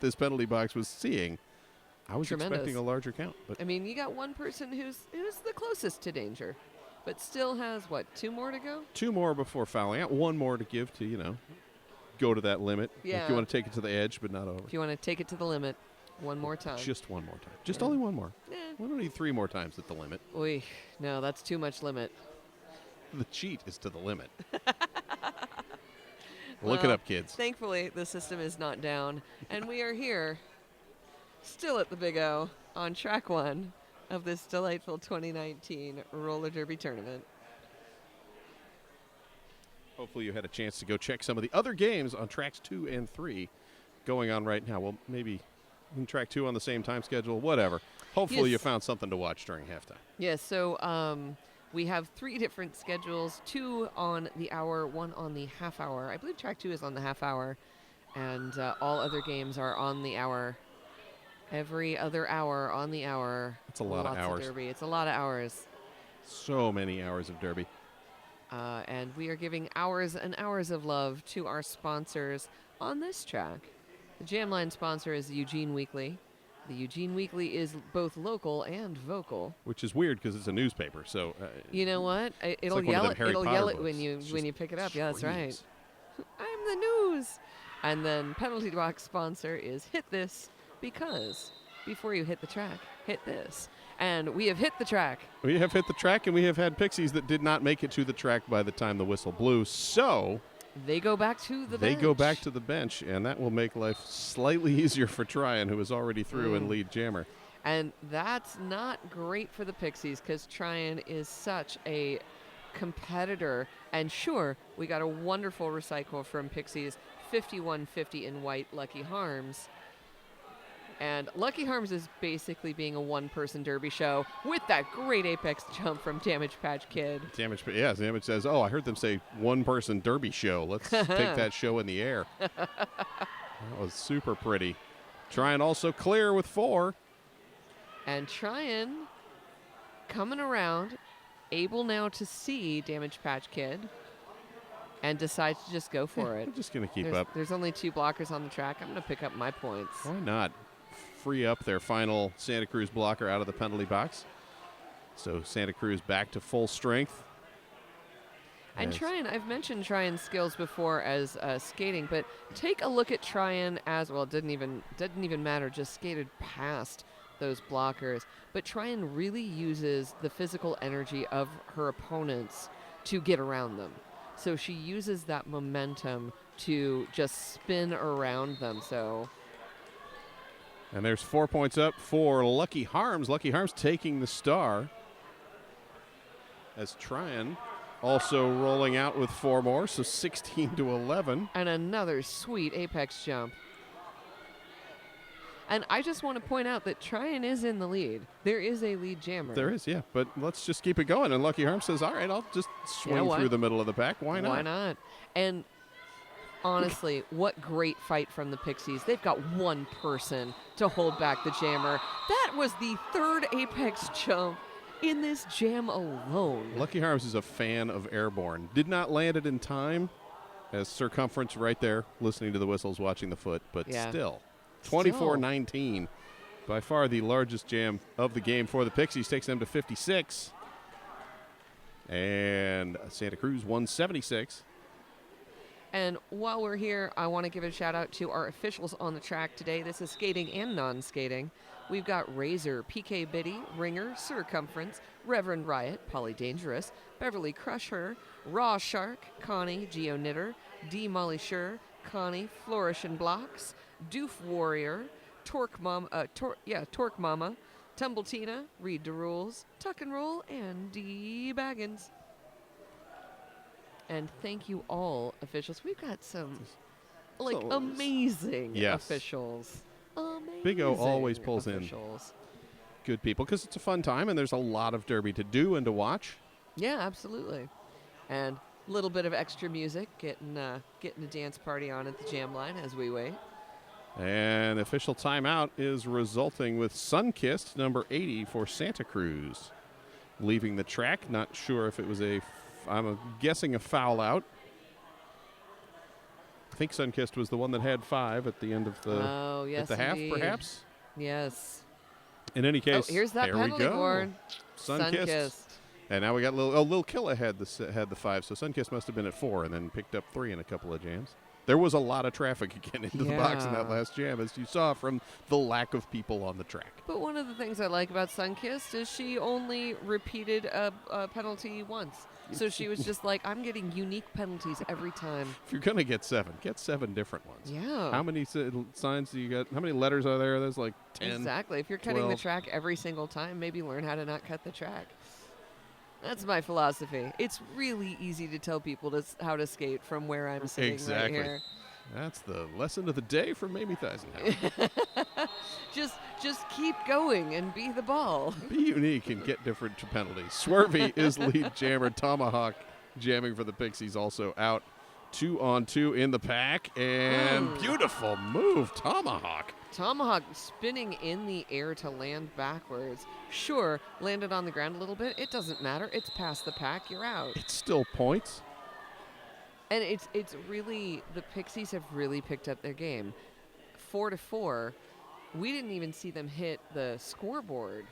this penalty box was seeing, I was expecting a larger count. But I mean, you got one person who's the closest to danger, but still has, 2 more to go? 2 more before fouling out. 1 more to give to, go to that limit. Yeah. If you want to take it to the edge, but not over. If you want to take it to the limit, 1 more time. Just 1 more time. Just only 1 more. Yeah. We don't need 3 more times at the limit. Oy, no, that's too much limit. The cheat is to the limit. Look it up, kids. Thankfully, the system is not down, and we are here, still at the Big O, on track 1, of this delightful 2019 roller derby tournament. Hopefully you had a chance to go check some of the other games on tracks 2 and 3 going on right now. Well, maybe in track 2 on the same time schedule, whatever. Hopefully you found something to watch during halftime. Yes, so we have 3 different schedules, 2 on the hour, 1 on the half hour. I believe track 2 is on the half hour, and all other games are on the hour. Every other hour on the hour. It's a lot of hours. Derby. It's a lot of hours. So many hours of derby. And we are giving hours and hours of love to our sponsors on this track. The Jamline sponsor is the Eugene Weekly. The Eugene Weekly is both local and vocal. Which is weird because it's a newspaper. So you know what? It'll like yell it. It'll yell it when you pick it up. Yeah, that's right. I'm the news. And then penalty box sponsor is Hit This, because before you hit the track, hit this. And we have hit the track. We have hit the track, and we have had Pixies that did not make it to the track by the time the whistle blew. So they go back to the bench. They go back to the bench, and that will make life slightly easier for Tryon, who is already through in lead jammer. And that's not great for the Pixies because Tryon is such a competitor. And sure, we got a wonderful recycle from Pixies, 51-50 in white, Lucky Harms. And Lucky Harms is basically being a one-person derby show with that great apex jump from Damage Patch Kid. Damage says, oh, I heard them say one-person derby show. Let's take that show in the air. That was super pretty. Tryon also clear with 4. And Tryon coming around, able now to see Damage Patch Kid, and decides to just go for it. I'm just going to keep up. There's only 2 blockers on the track. I'm going to pick up my points. Why not? Free up their final Santa Cruz blocker out of the penalty box. So Santa Cruz back to full strength. And Tryon, I've mentioned Tryon's skills before as skating, but take a look at Tryon as well. It didn't even matter, just skated past those blockers. But Tryon really uses the physical energy of her opponents to get around them. So she uses that momentum to just spin around them. And there's 4 points up for Lucky Harms. Lucky Harms taking the star. As Tryon also rolling out with 4 more, so 16-11. And another sweet apex jump. And I just want to point out that Tryon is in the lead. There is a lead jammer. There is, yeah. But let's just keep it going. And Lucky Harms says, all right, I'll just swing through the middle of the pack. Why not? Why not? And honestly, what great fight from the Pixies. They've got one person to hold back the jammer. That was the 3rd apex jump in this jam alone. Lucky Harms is a fan of Airborne. Did not land it in time as circumference right there, listening to the whistles, watching the foot, but still. 24-19. By far the largest jam of the game for the Pixies. Takes them to 56. And Santa Cruz 176. And while we're here, I want to give a shout out to our officials on the track today. This is skating and non-skating. We've got Razor, PK Biddy, Ringer, Circumference, Reverend Riot, Polly Dangerous, Beverly Crusher, Raw Shark, Connie, Geo Knitter, D Molly Sure, Connie, Flourish and Blocks, Doof Warrior, Torque Mama, Tumble Tina, Read the Rules, Tuck and Roll, and D Baggins. And thank you all, officials. We've got some, amazing officials. Amazing Big O always pulls officials. In good people because it's a fun time and there's a lot of derby to do and to watch. Yeah, absolutely. And a little bit of extra music, getting a dance party on at the jam line as we wait. And the official timeout is resulting with Sunkissed, number 80 for Santa Cruz. Leaving the track, not sure if it was I'm guessing a foul out. I think Sunkissed was the one that had 5 at the end of the at the half, perhaps. Yes. In any case, here's that penalty board. Sunkissed. And now we got Lil Killa had the 5, so Sunkissed must have been at 4 and then picked up 3 in a couple of jams. There was a lot of traffic again into the box in that Yeah. last jam, as you saw from the lack of people on the track. But one of the things I like about Sunkissed is she only repeated a penalty once. So she was just like, I'm getting unique penalties every time. If you're going to get 7 different ones. Yeah. How many signs do you got? How many letters are there? There's like 10. Exactly. If you're cutting the 12. track every single time, maybe learn how to not cut the track. That's my philosophy. It's really easy to tell people how to skate from where I'm sitting Exactly. right here. That's the lesson of the day from Mamie Theisenhower. Just keep going and be the ball. Be unique and get different penalties. Swervy is lead jammer. Tomahawk jamming for the Pixies also out. 2-on-2 in the pack. And beautiful move, Tomahawk. Tomahawk spinning in the air to land backwards. Sure, landed on the ground a little bit. It doesn't matter. It's past the pack. You're out. It's still points. And it's really, the Pixies have really picked up their game. 4-4. We didn't even see them hit the scoreboard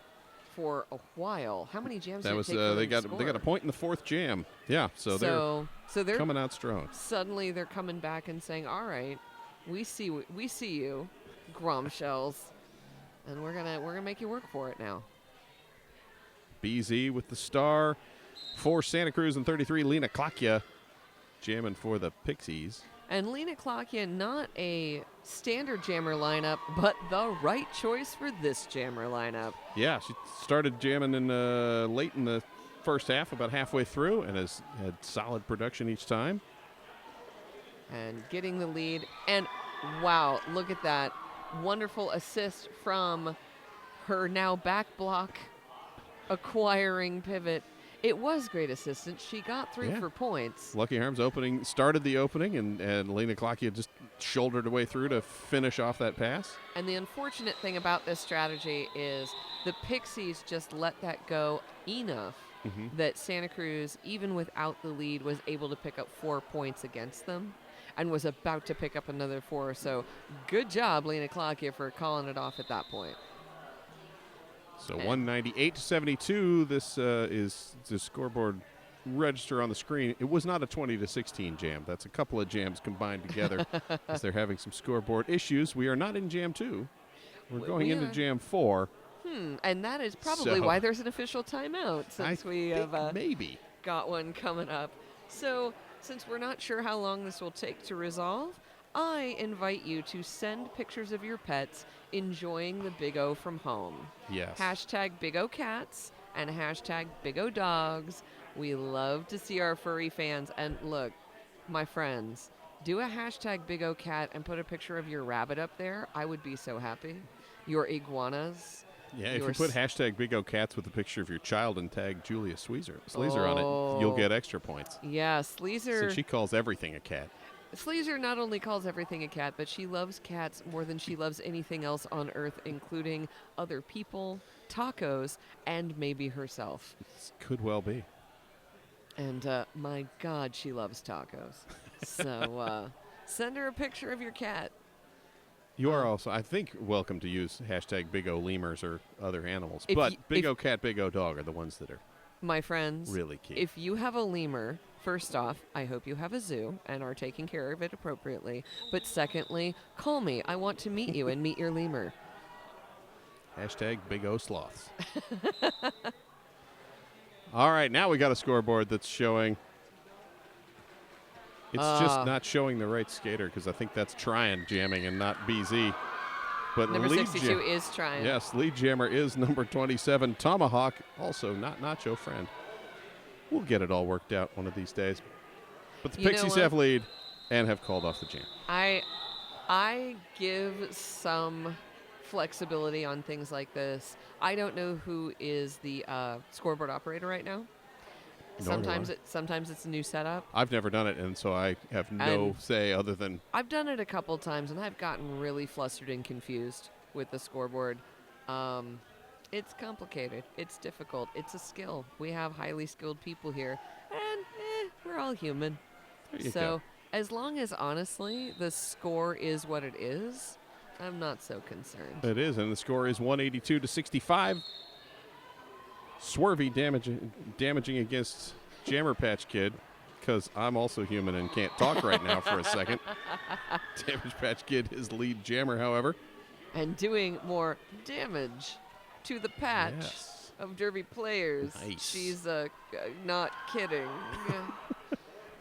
for a while. How many jams That did was it take for they them to got a point in the 4th jam. Yeah, so they're coming out strong. Suddenly they're coming back and saying, "All right, we see you, Gromshells, and we're gonna make you work for it now." BZ with the star for Santa Cruz and 33. Lena Klakya jamming for the Pixies. And Lena Klakya, not a standard jammer lineup, but the right choice for this jammer lineup. Yeah, she started jamming in late in the first half, about halfway through, and has had solid production each time. And getting the lead. And wow, look at that. Wonderful assist from her now back block acquiring pivot. It was great assistance. She got through for points. Lucky Harms started the opening, and Lena Klakya just shouldered her way through to finish off that pass. And the unfortunate thing about this strategy is the Pixies just let that go enough that Santa Cruz, even without the lead, was able to pick up 4 points against them and was about to pick up another 4. So good job, Lena Klakya, for calling it off at that point. So 198-72. This is the scoreboard register on the screen. It was not a 20-16 jam. That's a couple of jams combined together as they're having some scoreboard issues. We are not in jam 2. We're going into jam 4. And that is probably why there's an official timeout, since we have maybe got one coming up. So since we're not sure how long this will take to resolve, I invite you to send pictures of your pets enjoying the Big O from home. Yes. Hashtag Big O Cats and hashtag Big O Dogs. We love to see our furry fans. And look, my friends, do a hashtag Big O Cat and put a picture of your rabbit up there. I would be so happy. Your iguanas. Yeah, if you put hashtag Big O Cats with a picture of your child and tag Julia Sleazer on it, you'll get extra points. Yeah, Sleazer. So she calls everything a cat. Sleazer not only calls everything a cat, but she loves cats more than she loves anything else on Earth, including other people, tacos, and maybe herself. This could well be. And my God, she loves tacos. So send her a picture of your cat. You are also, I think, welcome to use hashtag Big O Lemurs or other animals. If But you- Big if- O Cat, Big O Dog are the ones that are My friends, really key. if you have a lemur, first off, I hope you have a zoo and are taking care of it appropriately. But secondly, call me. I want to meet you and meet your lemur. Hashtag Big O Sloths. All right, now we got a scoreboard that's showing. It's just not showing the right skater because I think that's Tryon jamming and not BZ. But Number lead 62 is Tryon. Yes, lead jammer is number 27, Tomahawk, also not Nacho Friend. We'll get it all worked out one of these days. But the You know Pixies what? have lead and have called off the jam. I give some flexibility on things like this. I don't know who is the scoreboard operator right now. Nor do I. Sometimes it's a new setup. I've never done it, and so I have no say other than I've done it a couple times, and I've gotten really flustered and confused with the scoreboard. It's complicated. It's difficult. It's a skill. We have highly skilled people here, and we're all human. there you So go. as long as, honestly, the score is what it is, I'm not so concerned. It is, and the score is 182-65. Swervy damaging against Jammer Patch Kid. because I'm also human and can't talk right now for a second. Damage Patch Kid is lead jammer, however. And doing more damage to the patch Yes. of Derby players. Nice. She's not kidding.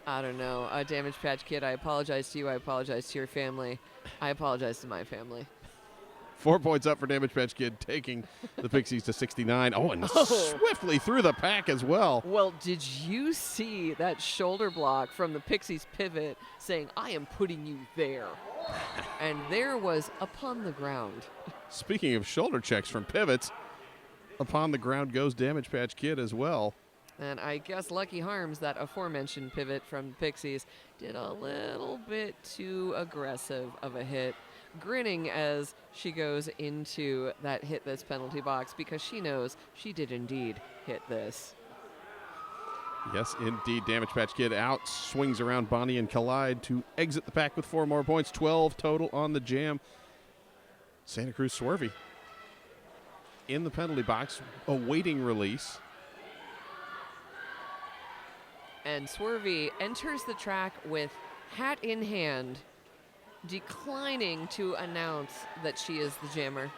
I don't know. Damage Patch Kid, I apologize to you. I apologize to your family. I apologize to my family. 4 points up for Damage Patch Kid, taking the Pixies to 69. Oh, and swiftly through the pack as well. Well, did you see that shoulder block from the Pixies pivot saying, I am putting you there? And there was upon the ground. Speaking of shoulder checks from pivots, upon the ground goes Damage Patch Kid as well. And I guess Lucky Harms, that aforementioned pivot from Pixies, did a little bit too aggressive of a hit, grinning as she goes into that hit this penalty box because she knows she did indeed hit this. Yes, indeed. Damage Patch Kid out, swings around Bonnie and Collide to exit the pack with 4 more points. 12 total on the jam. Santa Cruz Swervy in the penalty box, awaiting release. And Swervy enters the track with hat in hand, declining to announce that she is the jammer.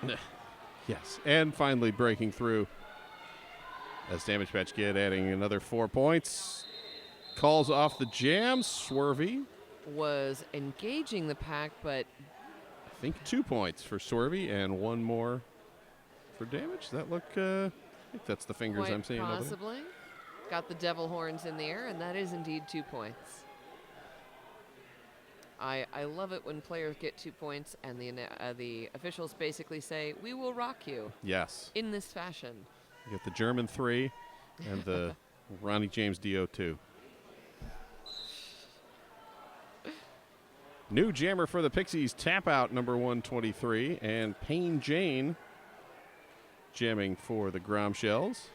Yes, and finally breaking through as Damage Patch Kid adding another 4 points. Calls off the jam. Swervy, Was engaging the pack, but I think 2 points for Swervy and 1 more for Damage. Does that look, I think that's the fingers quite I'm seeing over there. possibly got the devil horns in the air, and that is indeed 2 points. I love it when players get 2 points and the officials basically say, we will rock you Yes. in this fashion. You get the German 3 and the Ronnie James DO 2. New jammer for the Pixies, Tap Out number 123, and Payne Jane jamming for the Gromshells.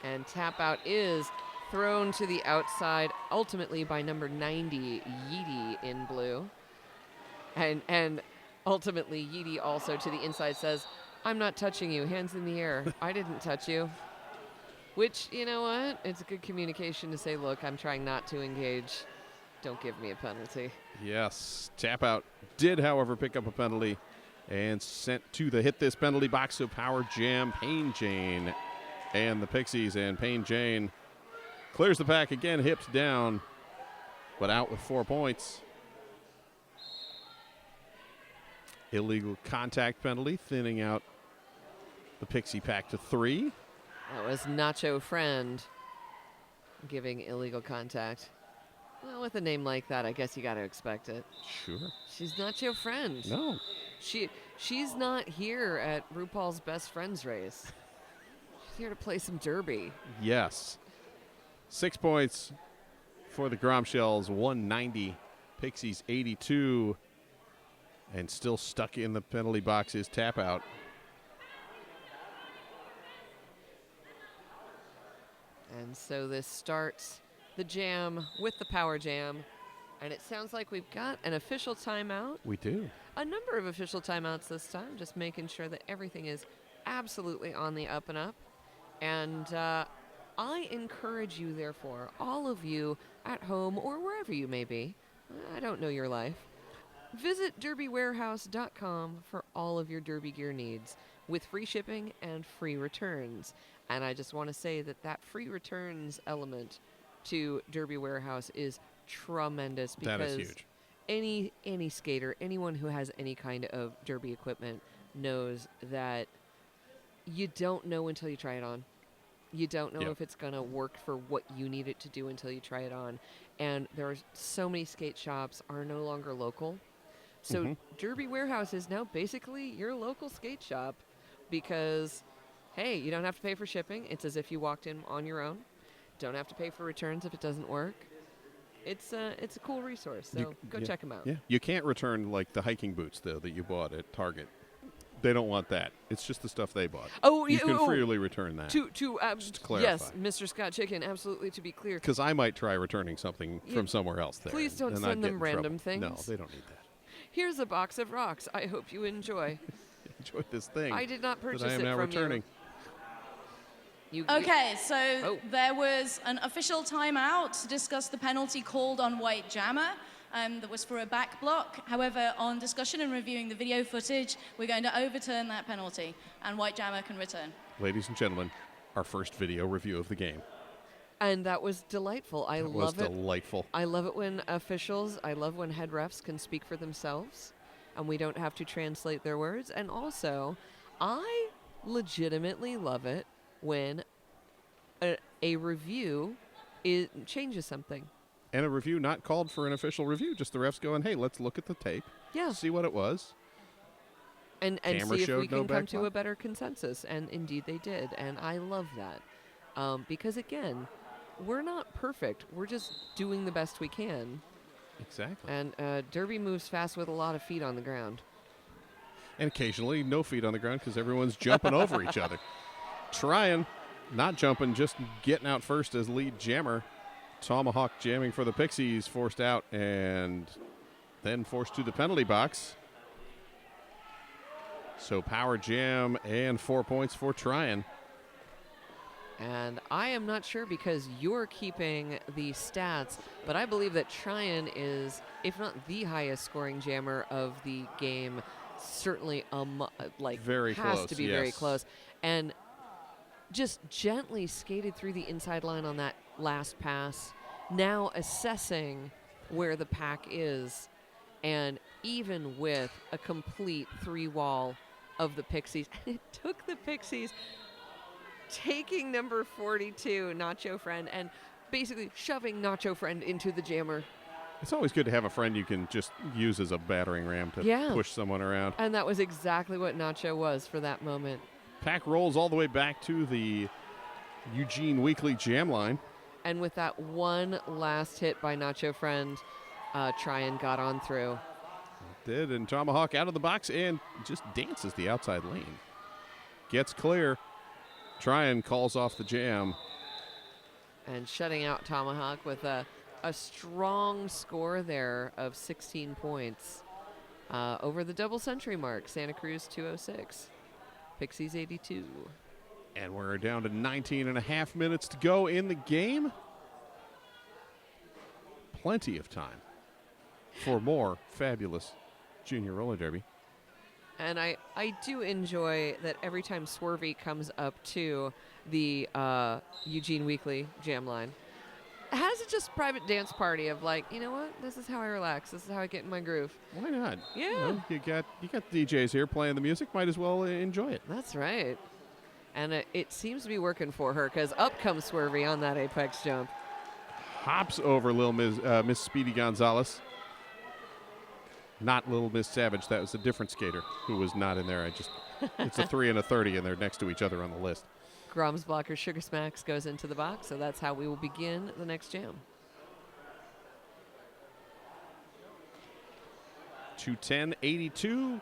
And tap out is thrown to the outside, ultimately by number 90, Yeedy in blue. And ultimately, Yeedy also to the inside says, I'm not touching you, hands in the air. I didn't touch you. Which, you know what? It's a good communication to say, look, I'm trying not to engage. Don't give me a penalty. Yes, Tap Out did, however, pick up a penalty and sent to the hit this penalty box. So power jam, Payne Jane and the Pixies, and Payne Jane clears the pack again, hips down, but out with 4 points. Illegal contact penalty, thinning out the Pixie pack to 3. That was Nacho Friend giving illegal contact. Well, with a name like that, I guess you got to expect it. Sure. She's not your friend. No. She's not here at RuPaul's Best Friends race. She's here to play some derby. Yes. 6 points for the Gromshells, 190. Pixies 82. And still stuck in the penalty box is Tap Out. And so this starts the jam with the power jam. And it sounds like we've got an official timeout. We do. A number of official timeouts this time, just making sure that everything is absolutely on the up and up. And I encourage you, therefore, all of you at home or wherever you may be, I don't know your life, visit derbywarehouse.com for all of your derby gear needs with free shipping and free returns. And I just want to say that that free returns element to Derby Warehouse is tremendous because That is huge. any skater, anyone who has any kind of derby equipment knows that you don't know until you try it on. You don't know if it's going to work for what you need it to do until you try it on. And there are so many skate shops are no longer local. So Derby Warehouse is now basically your local skate shop because, hey, you don't have to pay for shipping. It's as if you walked in on your own. Don't have to pay for returns if it doesn't work. It's a cool resource, so go check them out. Yeah, you can't return like the hiking boots though that you bought at Target. They don't want that. It's just the stuff they bought. Oh, you can freely return that. To just to clarify. Yes, Mr. Scott Chicken, absolutely. To be clear, Because I might try returning something from somewhere else there. Please don't and I'd send get them in random trouble. No, things. they don't need that. Here's a box of rocks. I hope you enjoy. Enjoy this thing. I did not purchase that I am it now from returning. Okay, so there was an official timeout to discuss the penalty called on White Jammer. That was for a back block. However, on discussion and reviewing the video footage, we're going to overturn that penalty, and White Jammer can return. Ladies and gentlemen, our first video review of the game. And that was delightful. I love it. Delightful. I love it when I love when head refs can speak for themselves, and we don't have to translate their words. And also, I legitimately love it when a review changes something. And a review not called for an official review, just the refs going, hey, let's look at the tape, see what it was. And see if we can come to a better consensus. And indeed they did. And I love that. Because, again, we're not perfect. We're just doing the best we can. Exactly. And Derby moves fast with a lot of feet on the ground. And occasionally no feet on the ground because everyone's jumping over each other. Trying, not jumping, just getting out first as lead jammer. Tomahawk jamming for the Pixies, forced out and then forced to the penalty box. So power jam and 4 points for Tryon. And I am not sure because you're keeping the stats, but I believe that Tryon is, if not the highest scoring jammer of the game, certainly very has close, to be very close. And just gently skated through the inside line on that last pass, now assessing where the pack is, and even with a complete three-wall of the Pixies. It took the Pixies taking number 42, Nacho Friend, and basically shoving Nacho Friend into the jammer. It's always good to have a friend you can just use as a battering ram to push someone around. And that was exactly what Nacho was for that moment. Pack rolls all the way back to the Eugene Weekly jam line. And with that one last hit by Nacho Friend, Tryon got on through. Did, and Tomahawk out of the box and just dances the outside lane. Gets clear. Tryon calls off the jam. And shutting out Tomahawk with a strong score there of 16 points. Over the double century mark, Santa Cruz 206. Pixies 82. And we're down to 19 and a half minutes to go in the game. Plenty of time for more fabulous junior roller derby. And I do enjoy that every time Swervy comes up to the Eugene Weekly jam line, has it just private dance party of like, you know what? This is how I relax. This is how I get in my groove. Why not? Yeah. You got DJs here playing the music. Might as well enjoy it. That's right. And it seems to be working for her because up comes Swervy on that apex jump. Hops over Lil Miss Speedy Gonzalez. Not Little Miss Savage. That was a different skater who was not in there. It's a 3 and a 30, and they're next to each other on the list. Groms blocker Sugar Smacks goes into the box, so that's how we will begin the next jam. 2:10:82.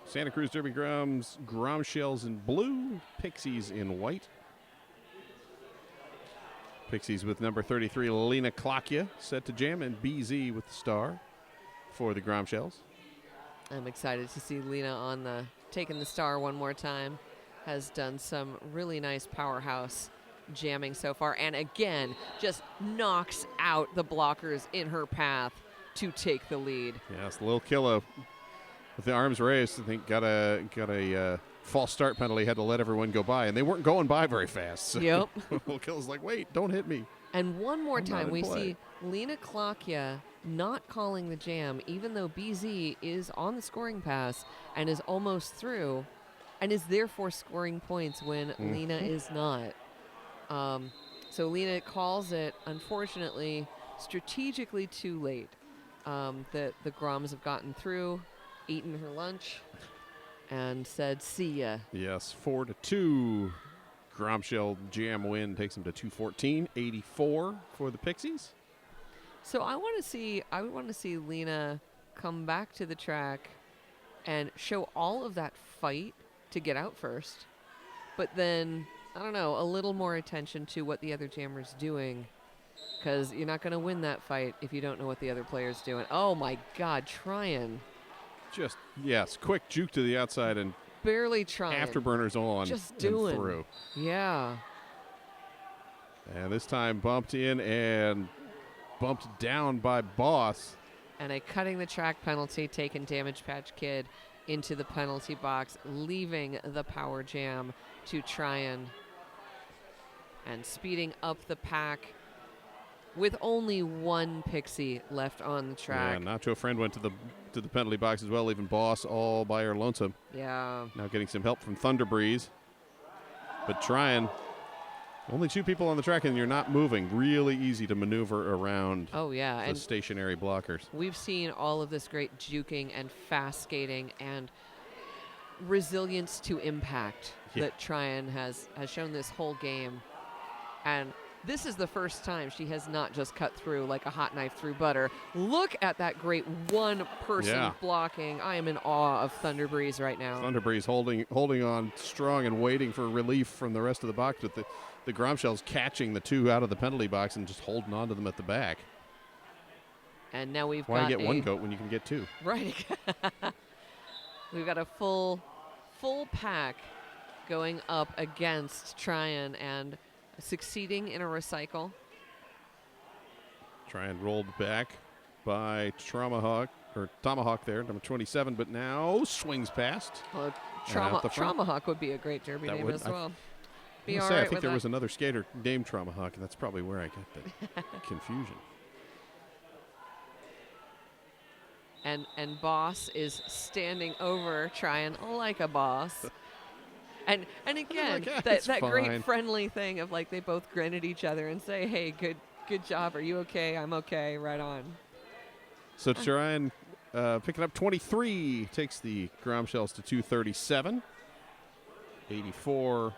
Santa Cruz Derby Groms, Gromshells in blue, Pixies in white. Pixies with number 33, Lena Klakya, set to jam, and BZ with the star for the Gromshells. I'm excited to see Lena taking the star one more time. Has done some really nice powerhouse jamming so far, and again, just knocks out the blockers in her path to take the lead. Yes, Lil Killa with the arms raised, I think got a false start penalty, had to let everyone go by, and they weren't going by very fast. So yep. Lil Killa's like, wait, don't hit me. And one more time, we see Lena Klakya not calling the jam, even though BZ is on the scoring pass and is almost through, and is therefore scoring points when Lena is not. So Lena calls it, unfortunately, strategically too late. The Groms have gotten through, eaten her lunch, and said, see ya. Yes, 4-2. Gromshell jam win takes them to 214-84 for the Pixies. So I want to see Lena come back to the track and show all of that fight to get out first, but then, I don't know, a little more attention to what the other jammer's doing, because you're not going to win that fight if you don't know what the other player's doing. Oh my God, Tryon. Just, yes, quick juke to the outside and barely trying. afterburners on just and doing. through. Yeah. And this time bumped in and bumped down by Boss. And a cutting the track penalty, taking Damage Patch Kid into the penalty box, leaving the power jam to try and speeding up the pack with only one Pixie left on the track. Yeah, Nacho Friend went to the penalty box as well, leaving Boss all by her lonesome. Yeah. Now getting some help from Thunder Breeze. But trying. Only two people on the track, and you're not moving. Really easy to maneuver around the stationary blockers. We've seen all of this great juking and fast skating and resilience to impact that Tryon has shown this whole game. And this is the first time she has not just cut through like a hot knife through butter. Look at that great one-person blocking. I am in awe of Thunder Breeze right now. Thunder Breeze holding on strong and waiting for relief from the rest of the box, with the Gromshells catching the two out of the penalty box and just holding on to them at the back. And now we've Why get one goat when you can get two? Right. We've got a full pack going up against Tryon and succeeding in a recycle. Tryon rolled back by Tomahawk there, number 27, but now swings past. Well, Tomahawk would be a great derby name as well. I think there was another skater named Tomahawk, and that's probably where I got the confusion. And Boss is standing over Tryon like a boss. And again, that great friendly thing of like they both grin at each other and say, "Hey, good job. Are you okay? I'm okay. Right on." So Tryon picking up 23, takes the Gromshells to 237. 84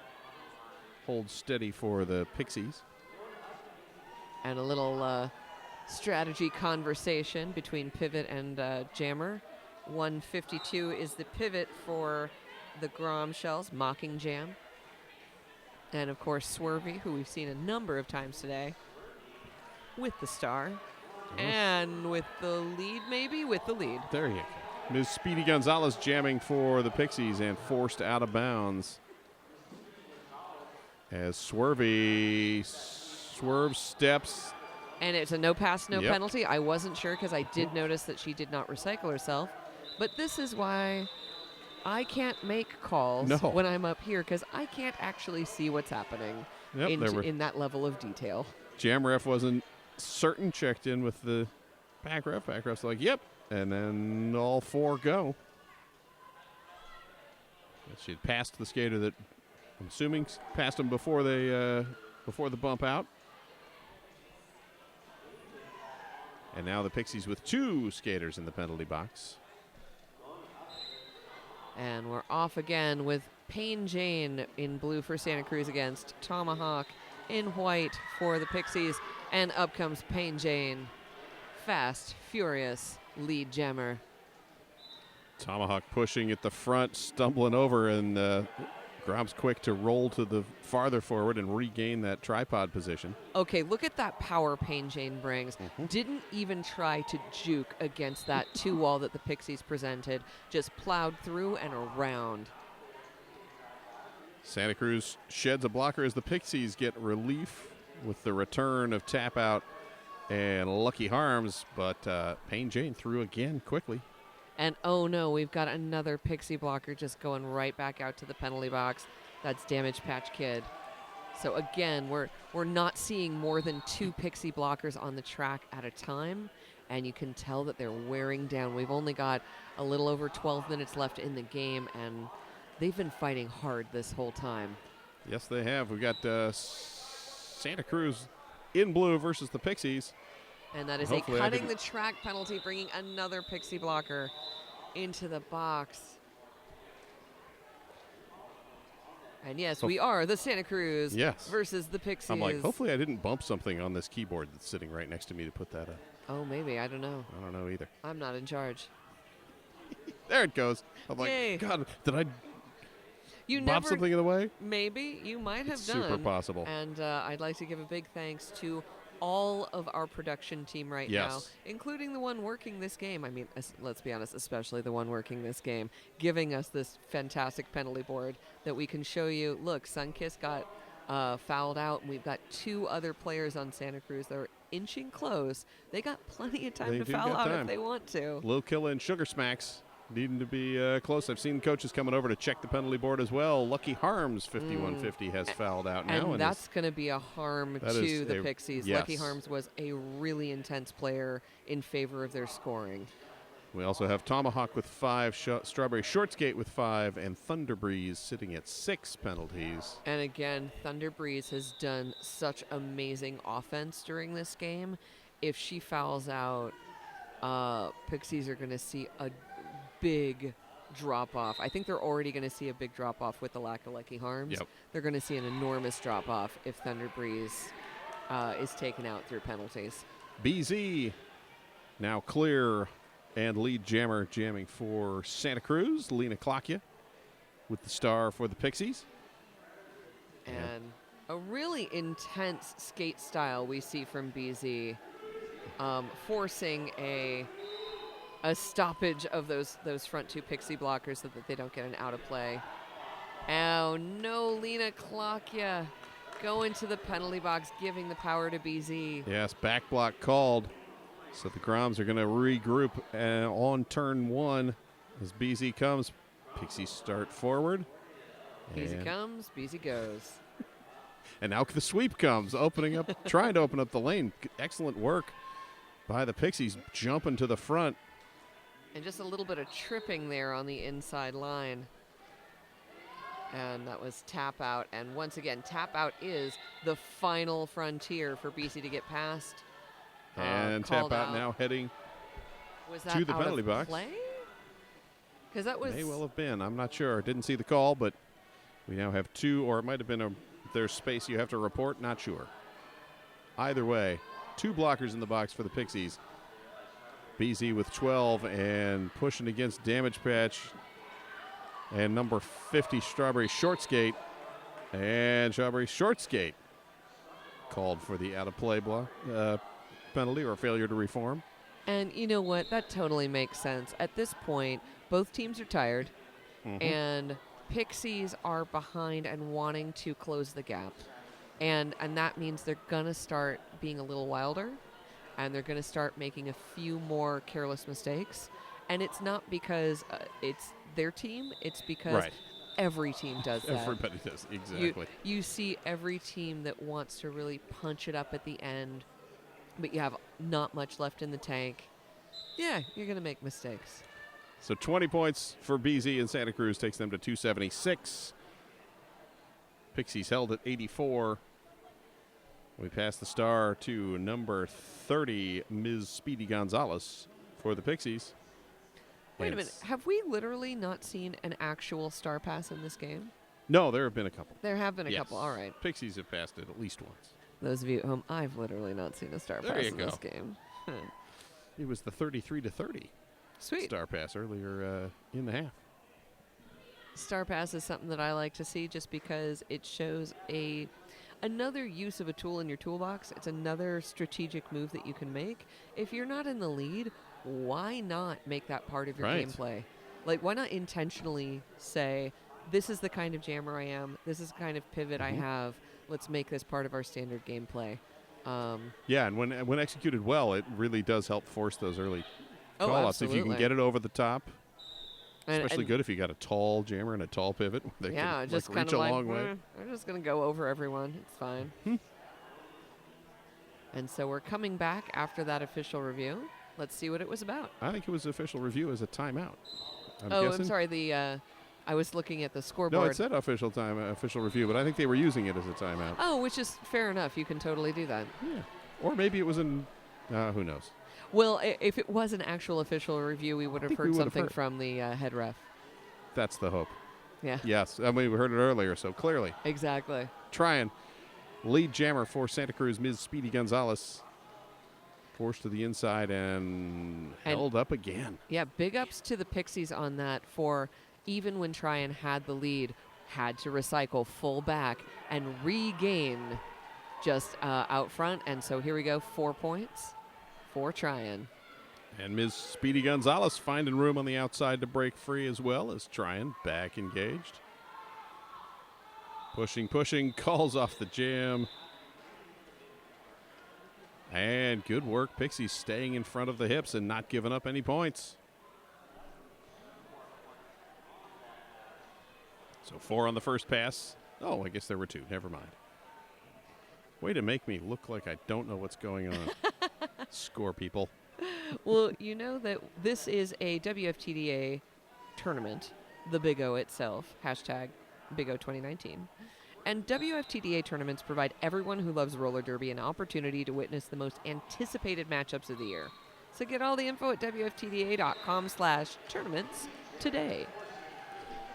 holds steady for the Pixies. And a little strategy conversation between Pivot and Jammer. 152 is the pivot for the Gromshells, Mocking Jam. And, of course, Swervy, who we've seen a number of times today, with the star. And with the lead, maybe? With the lead. There you go. Ms. Speedy Gonzalez jamming for the Pixies and forced out of bounds. As Swervy swerves, steps. And it's a no pass, no penalty. I wasn't sure because I did notice that she did not recycle herself. But this is why I can't make calls when I'm up here because I can't actually see what's happening in that level of detail. Jam ref wasn't certain, checked in with the pack ref. Pack ref's like, yep. And then all four go. She had passed the skater that I'm assuming passed them before the bump out. And now the Pixies with two skaters in the penalty box. And we're off again with Payne Jane in blue for Santa Cruz against Tomahawk in white for the Pixies. And up comes Payne Jane. Fast, furious lead jammer. Tomahawk pushing at the front, stumbling over, and Groms quick to roll to the farther forward and regain that tripod position. Okay, look at that power Payne Jane brings. Didn't even try to juke against that two wall that the Pixies presented. Just plowed through and around. Santa Cruz sheds a blocker as the Pixies get relief with the return of Tap Out and Lucky Harms, but Payne Jane through again quickly. And oh no, we've got another Pixie blocker just going right back out to the penalty box. That's Damage Patch Kid. So again, we're not seeing more than two Pixie blockers on the track at a time, and you can tell that they're wearing down. We've only got a little over 12 minutes left in the game, and they've been fighting hard this whole time. Yes, they have. We've got Santa Cruz in blue versus the Pixies. And that is a cutting the track penalty, bringing another Pixie blocker into the box. And yes, we are the Santa Cruz versus the Pixies. I'm like, hopefully I didn't bump something on this keyboard that's sitting right next to me to put that up. Oh, maybe. I don't know. I don't know either. I'm not in charge. There it goes. I'm like, God, did I bump something in the way? Maybe. You might have done. Super possible. And I'd like to give a big thanks to all of our production team right now, including the one working this game. I mean, let's be honest, especially the one working this game, giving us this fantastic penalty board that we can show you. Look, Sunkiss got fouled out, and we've got 2 other players on Santa Cruz that are inching close. They got plenty of time to foul out if they want to. Lil Killa and Sugar Smacks needing to be close. I've seen coaches coming over to check the penalty board as well. Lucky Harms, 5150, has fouled out now. And that's going to be a harm to the Pixies. Yes. Lucky Harms was a really intense player in favor of their scoring. We also have Tomahawk with 5, Strawberry Shortskate with 5, and Thunder Breeze sitting at 6 penalties. And again, Thunder Breeze has done such amazing offense during this game. If she fouls out, Pixies are going to see a big drop-off. I think they're already going to see a big drop-off with the lack of Lucky Harms. Yep. They're going to see an enormous drop-off if Thunder Breeze is taken out through penalties. BZ now clear. And lead jammer jamming for Santa Cruz, Lena Klakya with the star for the Pixies. And a really intense skate style we see from BZ, forcing a stoppage of those front 2 Pixie blockers so that they don't get an out of play. Oh no, Lena Klakya going to the penalty box, giving the power to BZ. Yes, back block called. So the Groms are going to regroup on turn 1 as BZ comes. Pixies start forward. BZ comes, BZ goes. And now the sweep comes, trying to open up the lane. Excellent work by the Pixies, jumping to the front. And just a little bit of tripping there on the inside line. And that was tap out. And once again, tap out is the final frontier for BZ to get past. And tap out now heading to the penalty box. Because that was... May well have been. I'm not sure. Didn't see the call, but we now have 2, or it might have been there's space you have to report. Not sure. Either way, 2 blockers in the box for the Pixies. BZ with 12 and pushing against Damage Patch. And number 50, Strawberry Shortskate. And Strawberry Shortskate called for the out-of-play block. Penalty or failure to reform. And you know what? That totally makes sense. At this point, both teams are tired, and Pixies are behind and wanting to close the gap. And that means they're going to start being a little wilder, and they're going to start making a few more careless mistakes. And it's not because it's their team. It's because every team does that. Everybody does, exactly. You see every team that wants to really punch it up at the end, but you have not much left in the tank. Yeah, you're going to make mistakes. So 20 points for BZ and Santa Cruz takes them to 276. Pixies held at 84. We pass the star to number 30, Ms. Speedy Gonzalez for the Pixies. Wait a minute. Have we literally not seen an actual star pass in this game? No, there have been a couple. There have been a couple. All right. Pixies have passed it at least once. Those of you at home, I've literally not seen a star pass in this game. It was the 33-30 Sweet star pass earlier in the half. Star pass is something that I like to see just because it shows another use of a tool in your toolbox. It's another strategic move that you can make. If you're not in the lead, why not make that part of your gameplay? Like, why not intentionally say, this is the kind of jammer I am, this is the kind of pivot I have, let's make this part of our standard gameplay. Yeah, and when executed well, it really does help force those early call-outs. If you can get it over the top, especially good if you got a tall jammer and a tall pivot. They can, just reach kind of a like, long way. I'm just going to go over everyone. It's fine. And so we're coming back after that official review. Let's see what it was about. I think it was official review as a timeout. I'm sorry. I was looking at the scoreboard. No, it said official review, but I think they were using it as a timeout. Oh, which is fair enough. You can totally do that. Yeah. Or maybe it was who knows? Well, if it was an actual official review, we would have heard something from the head ref. That's the hope. Yeah. Yes. I mean, we heard it earlier, so clearly. Exactly. Trying. Lead jammer for Santa Cruz, Ms. Speedy Gonzalez. Forced to the inside and held up again. Yeah, big ups to the Pixies on that for even when Tryon had the lead, had to recycle full back and regain just out front. And so here we go, 4 points for Tryon. And Ms. Speedy Gonzalez finding room on the outside to break free as well as Tryon back engaged. Pushing, calls off the jam. And good work. Pixies staying in front of the hips and not giving up any points. So 4 on the first pass. Oh, I guess there were 2. Never mind. Way to make me look like I don't know what's going on. Score people. Well, you know that this is a WFTDA tournament, the Big O itself, hashtag Big O 2019. And WFTDA tournaments provide everyone who loves roller derby an opportunity to witness the most anticipated matchups of the year. So get all the info at WFTDA.com/tournaments today.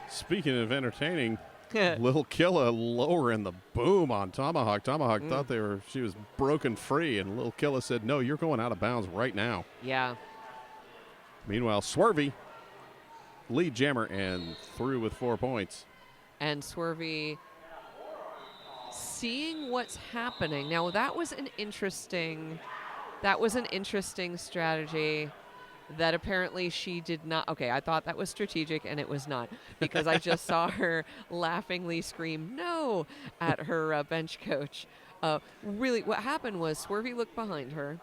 Speaking of entertaining, Little Killa lowering the boom on Tomahawk. Tomahawk thought she was broken free, and Little Killa said, no, you're going out of bounds right now. Yeah. Meanwhile, Swervy, lead jammer, and through with 4 points. And Swervy seeing what's happening. Now, that was an interesting strategy that apparently she did not. Okay, I thought that was strategic, and it was not, because I just saw her laughingly scream no at her bench coach. Really, what happened was Swervy looked behind her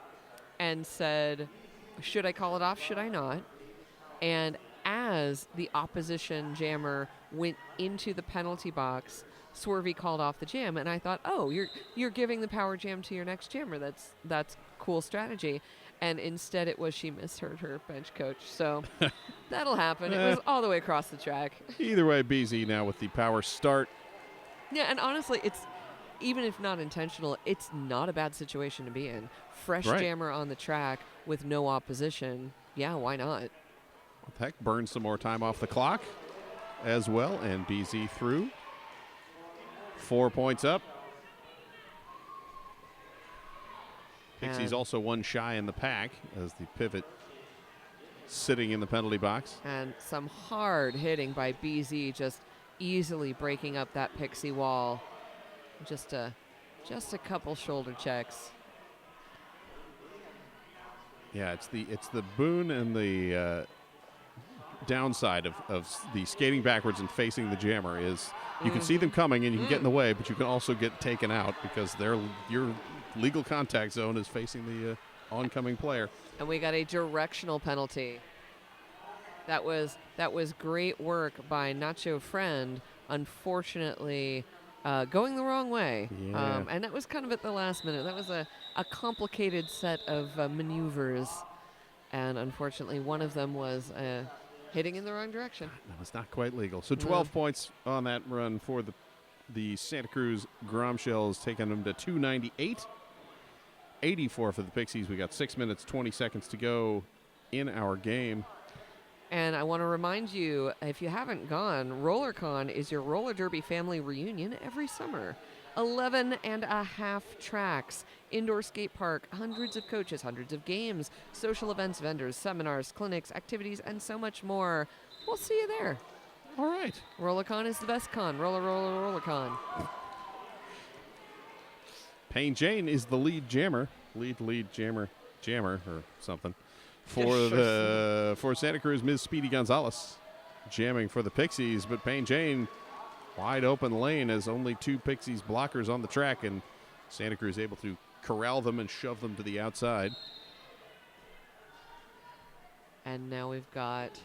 and said, should I call it off? Should I not? And as the opposition jammer went into the penalty box, Swervy called off the jam, and I thought, oh, you're giving the power jam to your next jammer. That's cool strategy. And instead it was she misheard her bench coach. So that'll happen. It was all the way across the track. Either way, BZ now with the power start. Yeah, and honestly, it's, even if not intentional, it's not a bad situation to be in. Fresh jammer on the track with no opposition. Yeah, why not? What the heck? Burn some more time off the clock as well. And BZ through. 4 points up. Pixies also 1 shy in the pack as the pivot sitting in the penalty box. And some hard hitting by BZ, just easily breaking up that Pixie wall. Just a couple shoulder checks. Yeah, it's the boon and the downside of the skating backwards and facing the jammer is you can see them coming and you can get in the way, but you can also get taken out because your legal contact zone is facing the oncoming player. And we got a directional penalty. That was great work by Nacho Friend. Unfortunately, going the wrong way. Yeah. And that was kind of at the last minute. That was a complicated set of maneuvers. And unfortunately, one of them was hitting in the wrong direction. That was not quite legal. So 12 points on that run for the Santa Cruz Gromshells, taking them to 298. 84 for the Pixies. We got 6 minutes, 20 seconds to go in our game. And I want to remind you, if you haven't gone, RollerCon is your roller derby family reunion every summer. 11 and a half tracks, indoor skate park, hundreds of coaches, hundreds of games, social events, vendors, seminars, clinics, activities, and so much more. We'll see you there. All right. RollerCon is the best con. RollerCon. Payne Jane is the lead jammer, lead jammer or something for Santa Cruz. Ms. Speedy Gonzalez jamming for the Pixies, but Payne Jane wide open lane as only 2 Pixies blockers on the track, and Santa Cruz able to corral them and shove them to the outside. And now we've got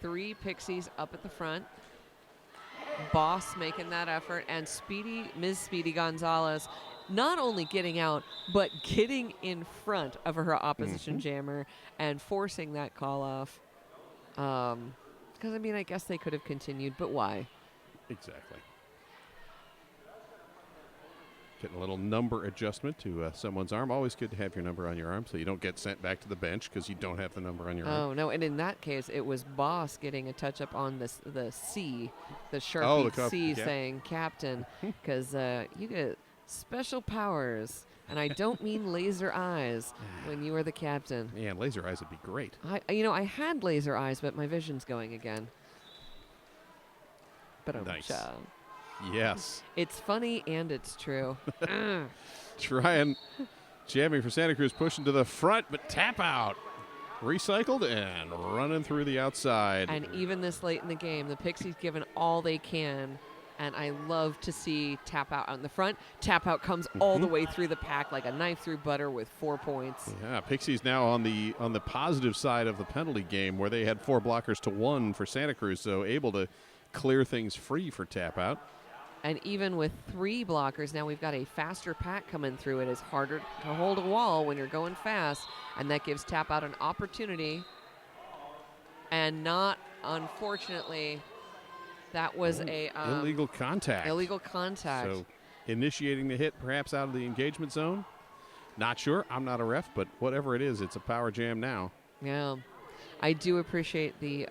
3 Pixies up at the front. Boss making that effort, and Ms. Speedy Gonzalez not only getting out, but getting in front of her opposition jammer and forcing that call off. Because, I mean, I guess they could have continued, but why? Exactly. Getting a little number adjustment to someone's arm. Always good to have your number on your arm so you don't get sent back to the bench because you don't have the number on your arm. Oh, no, and in that case, it was Boss getting a touch-up on the C, the Sharpie C saying captain, because you get special powers, and I don't mean laser eyes when you are the captain. Man, laser eyes would be great. I had laser eyes, but my vision's going again. But nice. Yes. It's funny and it's true. Trying, jamming for Santa Cruz, pushing to the front, but tap out. Recycled and running through the outside. And even this late in the game, the Pixies giving all they can, And I love to see Tap Out in the front. Tap Out comes all the way through the pack like a knife through butter with 4 points. Yeah, Pixies now on the positive side of the penalty game, where they had 4 blockers to 1 for Santa Cruz, so able to clear things free for Tap Out. And even with 3 blockers, now we've got a faster pack coming through. It is harder to hold a wall when you're going fast, and that gives Tap Out an opportunity. And not, unfortunately, that was a illegal contact. Illegal contact. So initiating the hit perhaps out of the engagement zone. Not sure. I'm not a ref, but whatever it is, it's a power jam now. Yeah. I do appreciate the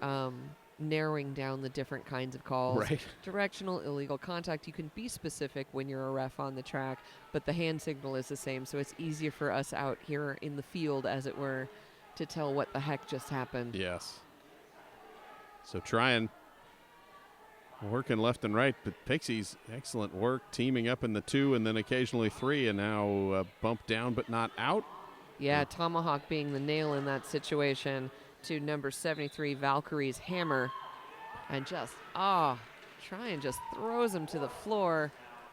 narrowing down the different kinds of calls. Right. Directional, illegal contact. You can be specific when you're a ref on the track, but the hand signal is the same, so it's easier for us out here in the field, as it were, to tell what the heck just happened. Yes. So trying. Working left and right, but Pixies, excellent work, teaming up in the 2 and then occasionally 3, and now bumped down but not out. Yeah, Tomahawk being the nail in that situation to number 73, Valkyrie's hammer. And just, try just throws him to the floor.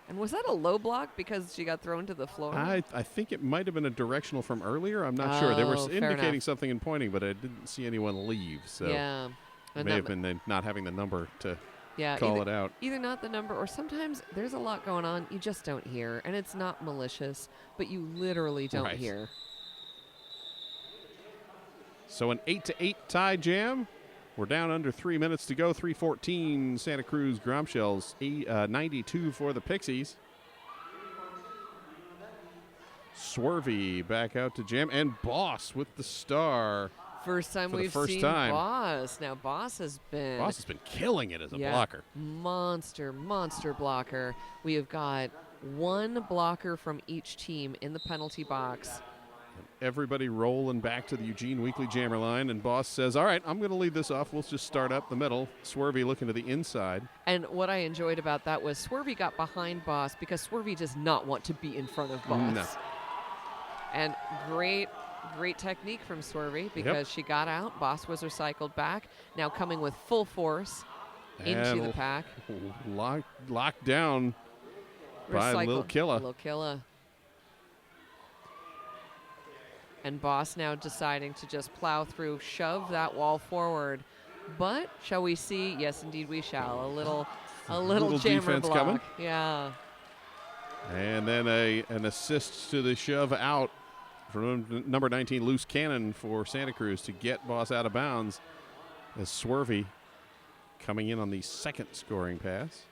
And was that a low block because she got thrown to the floor? I think it might have been a directional from earlier. I'm not sure. They were indicating enough. Something and pointing, but I didn't see anyone leave. So yeah. it may have been them not having the number to call it out. Either not the number, or sometimes there's a lot going on you just don't hear, and it's not malicious, but you literally don't hear. So an 8-8 tie jam. We're down under 3 minutes to go. 3:14 Santa Cruz Gromshells, 92 for the Pixies. Swervy back out to jam, and Boss with the star. First time we've seen Boss. Now Boss has been killing it as a blocker. Monster blocker. We have got 1 blocker from each team in the penalty box. Everybody rolling back to the Eugene Weekly Jammer line, and Boss says, all right, I'm going to lead this off. We'll just start up the middle. Swervy looking to the inside. And what I enjoyed about that was Swervy got behind Boss because Swervy does not want to be in front of Boss. No. And great technique from Swervy because she got out. Boss was recycled back. Now coming with full force into the pack. Locked down by Lil Killa. And Boss now deciding to just plow through, shove that wall forward. But shall we see? Yes, indeed we shall. A little jammer defense block. Coming. Yeah. And then an assist to the shove out from number 19, Loose Cannon for Santa Cruz to get Boss out of bounds, as Swervy coming in on the second scoring pass.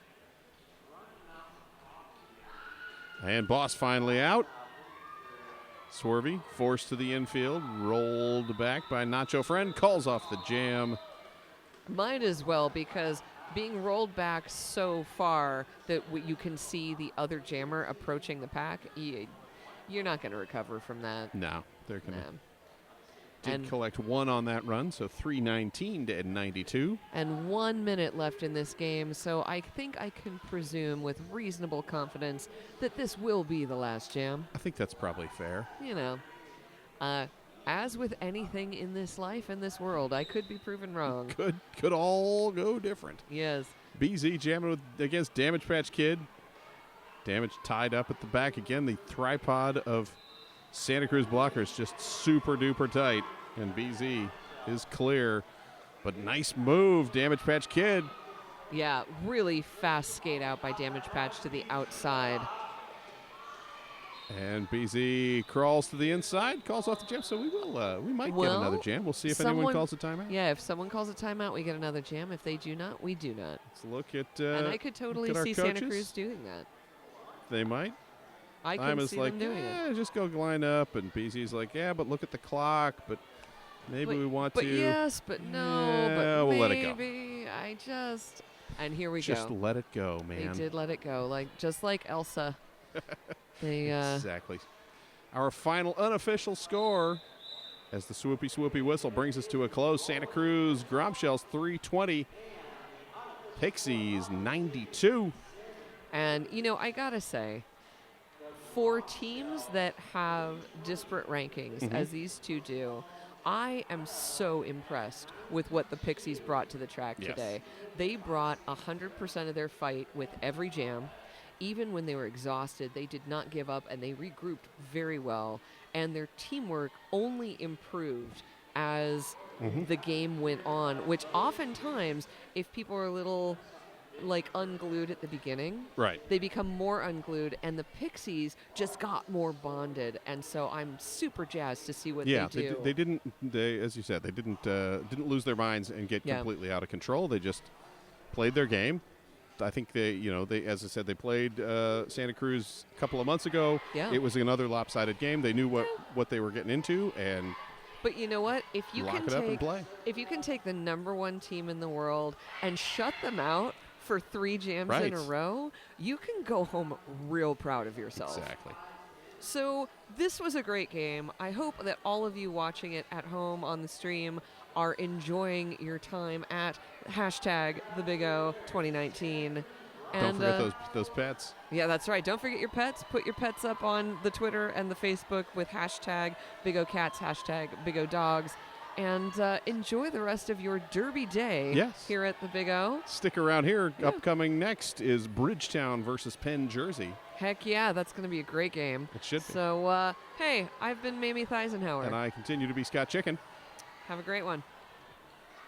And Boss finally out. Swervy forced to the infield, rolled back by Nacho Friend, calls off the jam. Might as well, because being rolled back so far that you can see the other jammer approaching the pack, you're not going to recover from that. No, they're going to. Did collect 1 on that run, so 3:19 to 92. And 1 minute left in this game, so I think I can presume with reasonable confidence that this will be the last jam. I think that's probably fair. You know, as with anything in this life, in this world, I could be proven wrong. Could all go different. Yes. BZ jamming against Damage Patch Kid. Damage tied up at the back again. The tripod of Santa Cruz blockers just super duper tight, and BZ is clear, but nice move, Damage Patch Kid. Yeah, really fast skate out by Damage Patch to the outside. And BZ crawls to the inside, calls off the jam, so we might get another jam. We'll see if anyone calls a timeout. Yeah, if someone calls a timeout, we get another jam. If they do not, we do not. Let's look at and I could totally see Santa Cruz doing that. They might. I could see them doing it. Just go line up, and BZ's like, yeah, but look at the clock, but maybe we want to. But yes, but no, yeah, but we'll maybe. And here we go. Just let it go, man. They did let it go, just like Elsa. Exactly. Our final unofficial score, as the swoopy whistle brings us to a close. Santa Cruz Gromshells 320, Pixies 92. And I gotta say, for teams that have disparate rankings, as these two do, I am so impressed with what the Pixies brought to the track Yes. today. They brought 100% of their fight with every jam. Even when they were exhausted, they did not give up, and they regrouped very well. And their teamwork only improved as the game went on, which oftentimes, if people are a little unglued at the beginning, Right. they become more unglued, and the Pixies just got more bonded. And so I'm super jazzed to see what they do. They didn't. They, as you said, they didn't lose their minds and get completely out of control. They just played their game. I think they, as I said, they played Santa Cruz a couple of months ago. Yeah. It was another lopsided game. They knew what they were getting into, and But you know what? If you lock can it up and play. if you can take the #1 team in the world and shut them out for 3 jams in a Right. row, you can go home real proud of yourself. Exactly. So this was a great game. I hope that all of you watching it at home on the stream are enjoying your time at #TheBigO2019. Don't forget those pets. Yeah, that's right. Don't forget your pets. Put your pets up on the Twitter and the Facebook with #BigOCats, #BigODogs. And enjoy the rest of your Derby day Yes. here at the Big O. Stick around here. Upcoming next is Bridgetown versus Penn Jersey. Heck yeah, that's going to be a great game. It should be. So, hey, I've been Mamie Theisenhower. And I continue to be Scott Chicken. Have a great one.